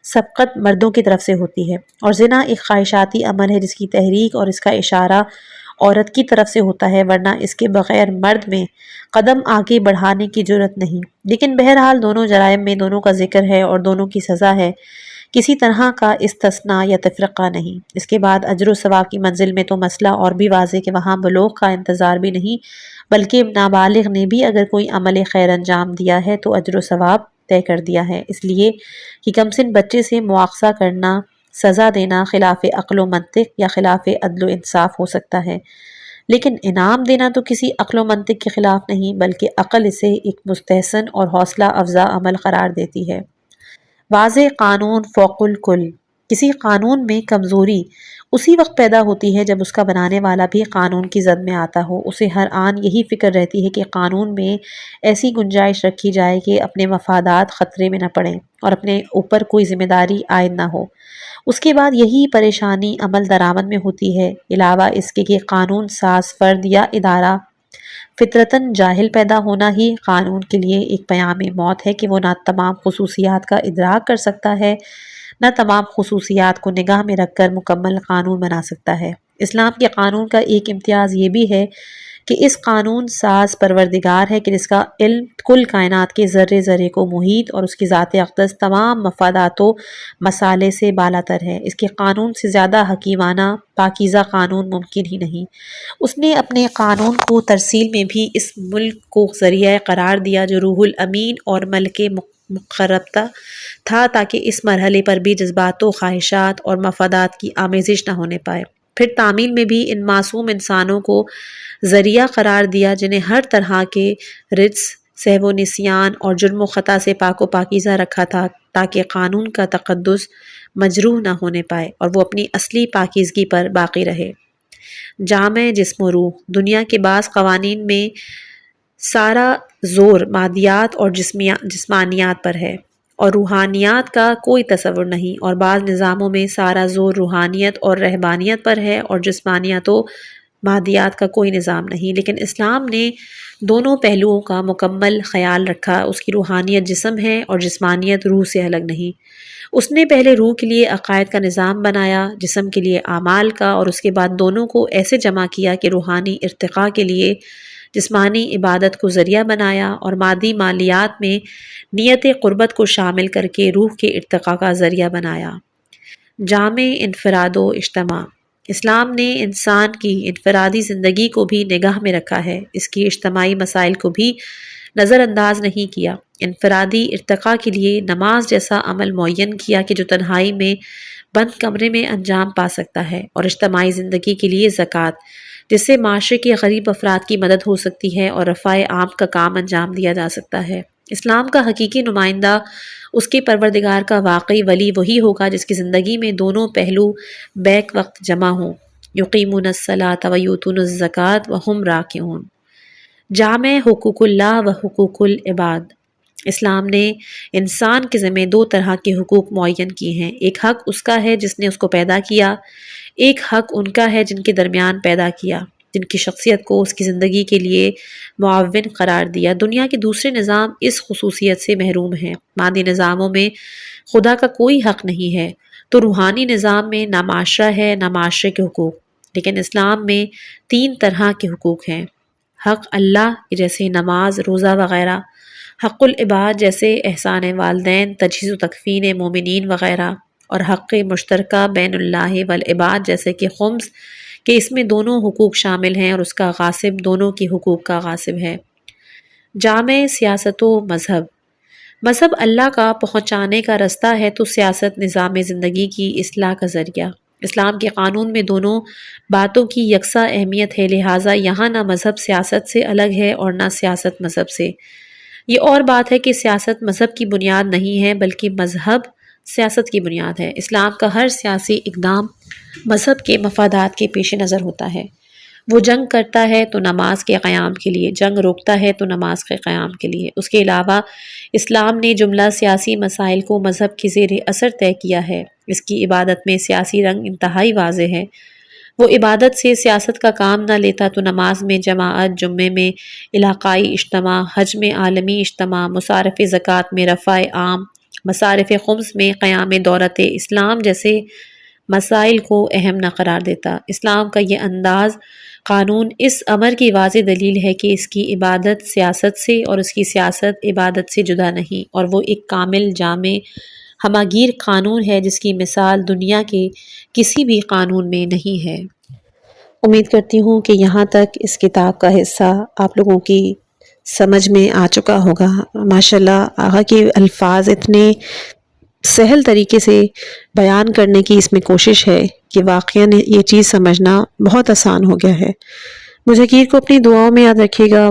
سبقت مردوں کی طرف سے ہوتی ہے، اور زنا ایک خواہشاتی عمل ہے جس کی تحریک اور اس کا اشارہ عورت کی طرف سے ہوتا ہے، ورنہ اس کے بغیر مرد میں قدم آگے بڑھانے کی جرت نہیں۔ لیکن بہرحال دونوں جرائم میں دونوں کا ذکر ہے اور دونوں کی سزا ہے، کسی طرح کا استثناء یا تفرقہ نہیں۔ اس کے بعد اجر و ثواب کی منزل میں تو مسئلہ اور بھی واضح کہ وہاں بلوغ کا انتظار بھی نہیں، بلکہ نابالغ نے بھی اگر کوئی عمل خیر انجام دیا ہے تو اجر و ثواب طے کر دیا ہے، اس لیے کہ کمسن بچے سے مواخذہ کرنا، سزا دینا خلاف عقل و منطق یا خلاف عدل و انصاف ہو سکتا ہے، لیکن انعام دینا تو کسی عقل و منطق کے خلاف نہیں، بلکہ عقل اسے ایک مستحسن اور حوصلہ افزا عمل قرار دیتی ہے۔ واضح قانون فوق الکل۔ کسی قانون میں کمزوری اسی وقت پیدا ہوتی ہے جب اس کا بنانے والا بھی قانون کی زد میں آتا ہو۔ اسے ہر آن یہی فکر رہتی ہے کہ قانون میں ایسی گنجائش رکھی جائے کہ اپنے مفادات خطرے میں نہ پڑیں اور اپنے اوپر کوئی ذمہ داری عائد نہ ہو۔ اس کے بعد یہی پریشانی عمل درآمد میں ہوتی ہے، علاوہ اس کے کہ قانون ساز فرد یا ادارہ فطرتاً جاہل پیدا ہونا ہی قانون کے لیے ایک پیام موت ہے کہ وہ نہ تمام خصوصیات کا ادراک کر سکتا ہے، نہ تمام خصوصیات کو نگاہ میں رکھ کر مکمل قانون بنا سکتا ہے۔ اسلام کے قانون کا ایک امتیاز یہ بھی ہے کہ اس قانون ساز پروردگار ہے کہ جس کا علم کل کائنات کے ذرے ذرے کو محیط اور اس کی ذات اقدس تمام مفادات و مصالح سے بالاتر ہے۔ اس کے قانون سے زیادہ حکیمانہ پاکیزہ قانون ممکن ہی نہیں۔ اس نے اپنے قانون کو ترسیل میں بھی اس ملک کو ذریعہ قرار دیا جو روح الامین اور ملک مقربہ تھا، تاکہ اس مرحلے پر بھی جذبات و خواہشات اور مفادات کی آمیزش نہ ہونے پائے۔ پھر تعمیل میں بھی ان معصوم انسانوں کو ذریعہ قرار دیا جنہیں ہر طرح کے رجس، سہو و نسیان اور جرم و خطا سے پاک و پاکیزہ رکھا تھا، تاکہ قانون کا تقدس مجروح نہ ہونے پائے اور وہ اپنی اصلی پاکیزگی پر باقی رہے۔ جامع جسم و روح۔ دنیا کے بعض قوانین میں سارا زور مادیات اور جسمانیات پر ہے اور روحانیات کا کوئی تصور نہیں، اور بعض نظاموں میں سارا زور روحانیت اور رہبانیت پر ہے اور جسمانیت و مادیات کا کوئی نظام نہیں۔ لیکن اسلام نے دونوں پہلوؤں کا مکمل خیال رکھا۔ اس کی روحانیت جسم ہے اور جسمانیت روح سے الگ نہیں۔ اس نے پہلے روح کے لیے عقائد کا نظام بنایا، جسم کے لیے اعمال کا، اور اس کے بعد دونوں کو ایسے جمع کیا کہ روحانی ارتقاء کے لیے جسمانی عبادت کو ذریعہ بنایا اور مادی مالیات میں نیت قربت کو شامل کر کے روح کے ارتقاء کا ذریعہ بنایا۔ جامع انفراد و اجتماع۔ اسلام نے انسان کی انفرادی زندگی کو بھی نگاہ میں رکھا ہے، اس کی اجتماعی مسائل کو بھی نظر انداز نہیں کیا۔ انفرادی ارتقاء کے لیے نماز جیسا عمل معین کیا کہ جو تنہائی میں بند کمرے میں انجام پا سکتا ہے، اور اجتماعی زندگی کے لیے زکوٰۃ جس سے معاشرے کے غریب افراد کی مدد ہو سکتی ہے اور رفع عام کا کام انجام دیا جا سکتا ہے۔ اسلام کا حقیقی نمائندہ اس کے پروردگار کا واقعی ولی وہی ہوگا جس کی زندگی میں دونوں پہلو بیک وقت جمع ہوں۔ یقیمون الصلاۃ ویؤتون الزکوٰۃ وہم راکعون۔ جامع حقوق اللہ و حقوق العباد۔ اسلام نے انسان کے ذمہ دو طرح کے حقوق معین کیے ہیں۔ ایک حق اس کا ہے جس نے اس کو پیدا کیا، ایک حق ان کا ہے جن کے درمیان پیدا کیا، جن کی شخصیت کو اس کی زندگی کے لیے معاون قرار دیا۔ دنیا کے دوسرے نظام اس خصوصیت سے محروم ہیں۔ مادی نظاموں میں خدا کا کوئی حق نہیں ہے، تو روحانی نظام میں نہ معاشرہ ہے نہ معاشرے کے حقوق۔ لیکن اسلام میں 3 طرح کے حقوق ہیں: حق اللہ جیسے نماز، روزہ وغیرہ، حق العباد جیسے احسان والدین، تجہیز و تکفین مومنین وغیرہ، اور حق مشترکہ بین اللہ والعباد جیسے کہ خمس، کہ اس میں دونوں حقوق شامل ہیں اور اس کا غاصب دونوں کی حقوق کا غاصب ہے۔ جامع سیاست و مذہب۔ مذہب اللہ کا پہنچانے کا رستہ ہے تو سیاست نظام زندگی کی اصلاح کا ذریعہ۔ اسلام کے قانون میں دونوں باتوں کی یکساں اہمیت ہے، لہٰذا یہاں نہ مذہب سیاست سے الگ ہے اور نہ سیاست مذہب سے۔ یہ اور بات ہے کہ سیاست مذہب کی بنیاد نہیں ہے بلکہ مذہب سیاست کی بنیاد ہے۔ اسلام کا ہر سیاسی اقدام مذہب کے مفادات کے پیش نظر ہوتا ہے۔ وہ جنگ کرتا ہے تو نماز کے قیام کے لیے، جنگ روکتا ہے تو نماز کے قیام کے لیے۔ اس کے علاوہ اسلام نے جملہ سیاسی مسائل کو مذہب کے زیر اثر طے کیا ہے۔ اس کی عبادت میں سیاسی رنگ انتہائی واضح ہے۔ وہ عبادت سے سیاست کا کام نہ لیتا تو نماز میں جماعت، جمعے میں علاقائی اجتماع، حج میں عالمی اجتماع، مصارف زکوٰۃ میں رفع عام، مصارف خمس میں قیام دولت اسلام جیسے مسائل کو اہم نہ قرار دیتا۔ اسلام کا یہ انداز قانون اس امر کی واضح دلیل ہے کہ اس کی عبادت سیاست سے اور اس کی سیاست عبادت سے جدا نہیں، اور وہ ایک کامل، جامع، ہماگیر قانون ہے جس کی مثال دنیا کے کسی بھی قانون میں نہیں ہے۔ امید کرتی ہوں کہ یہاں تک اس کتاب کا حصہ آپ لوگوں کی سمجھ میں آ چکا ہوگا۔ ماشاءاللہ آقا کے الفاظ اتنے سہل طریقے سے بیان کرنے کی اس میں کوشش ہے کہ واقعاً یہ چیز سمجھنا بہت آسان ہو گیا ہے۔ مجھے حقیر کو اپنی دعاؤں میں یاد رکھیے گا۔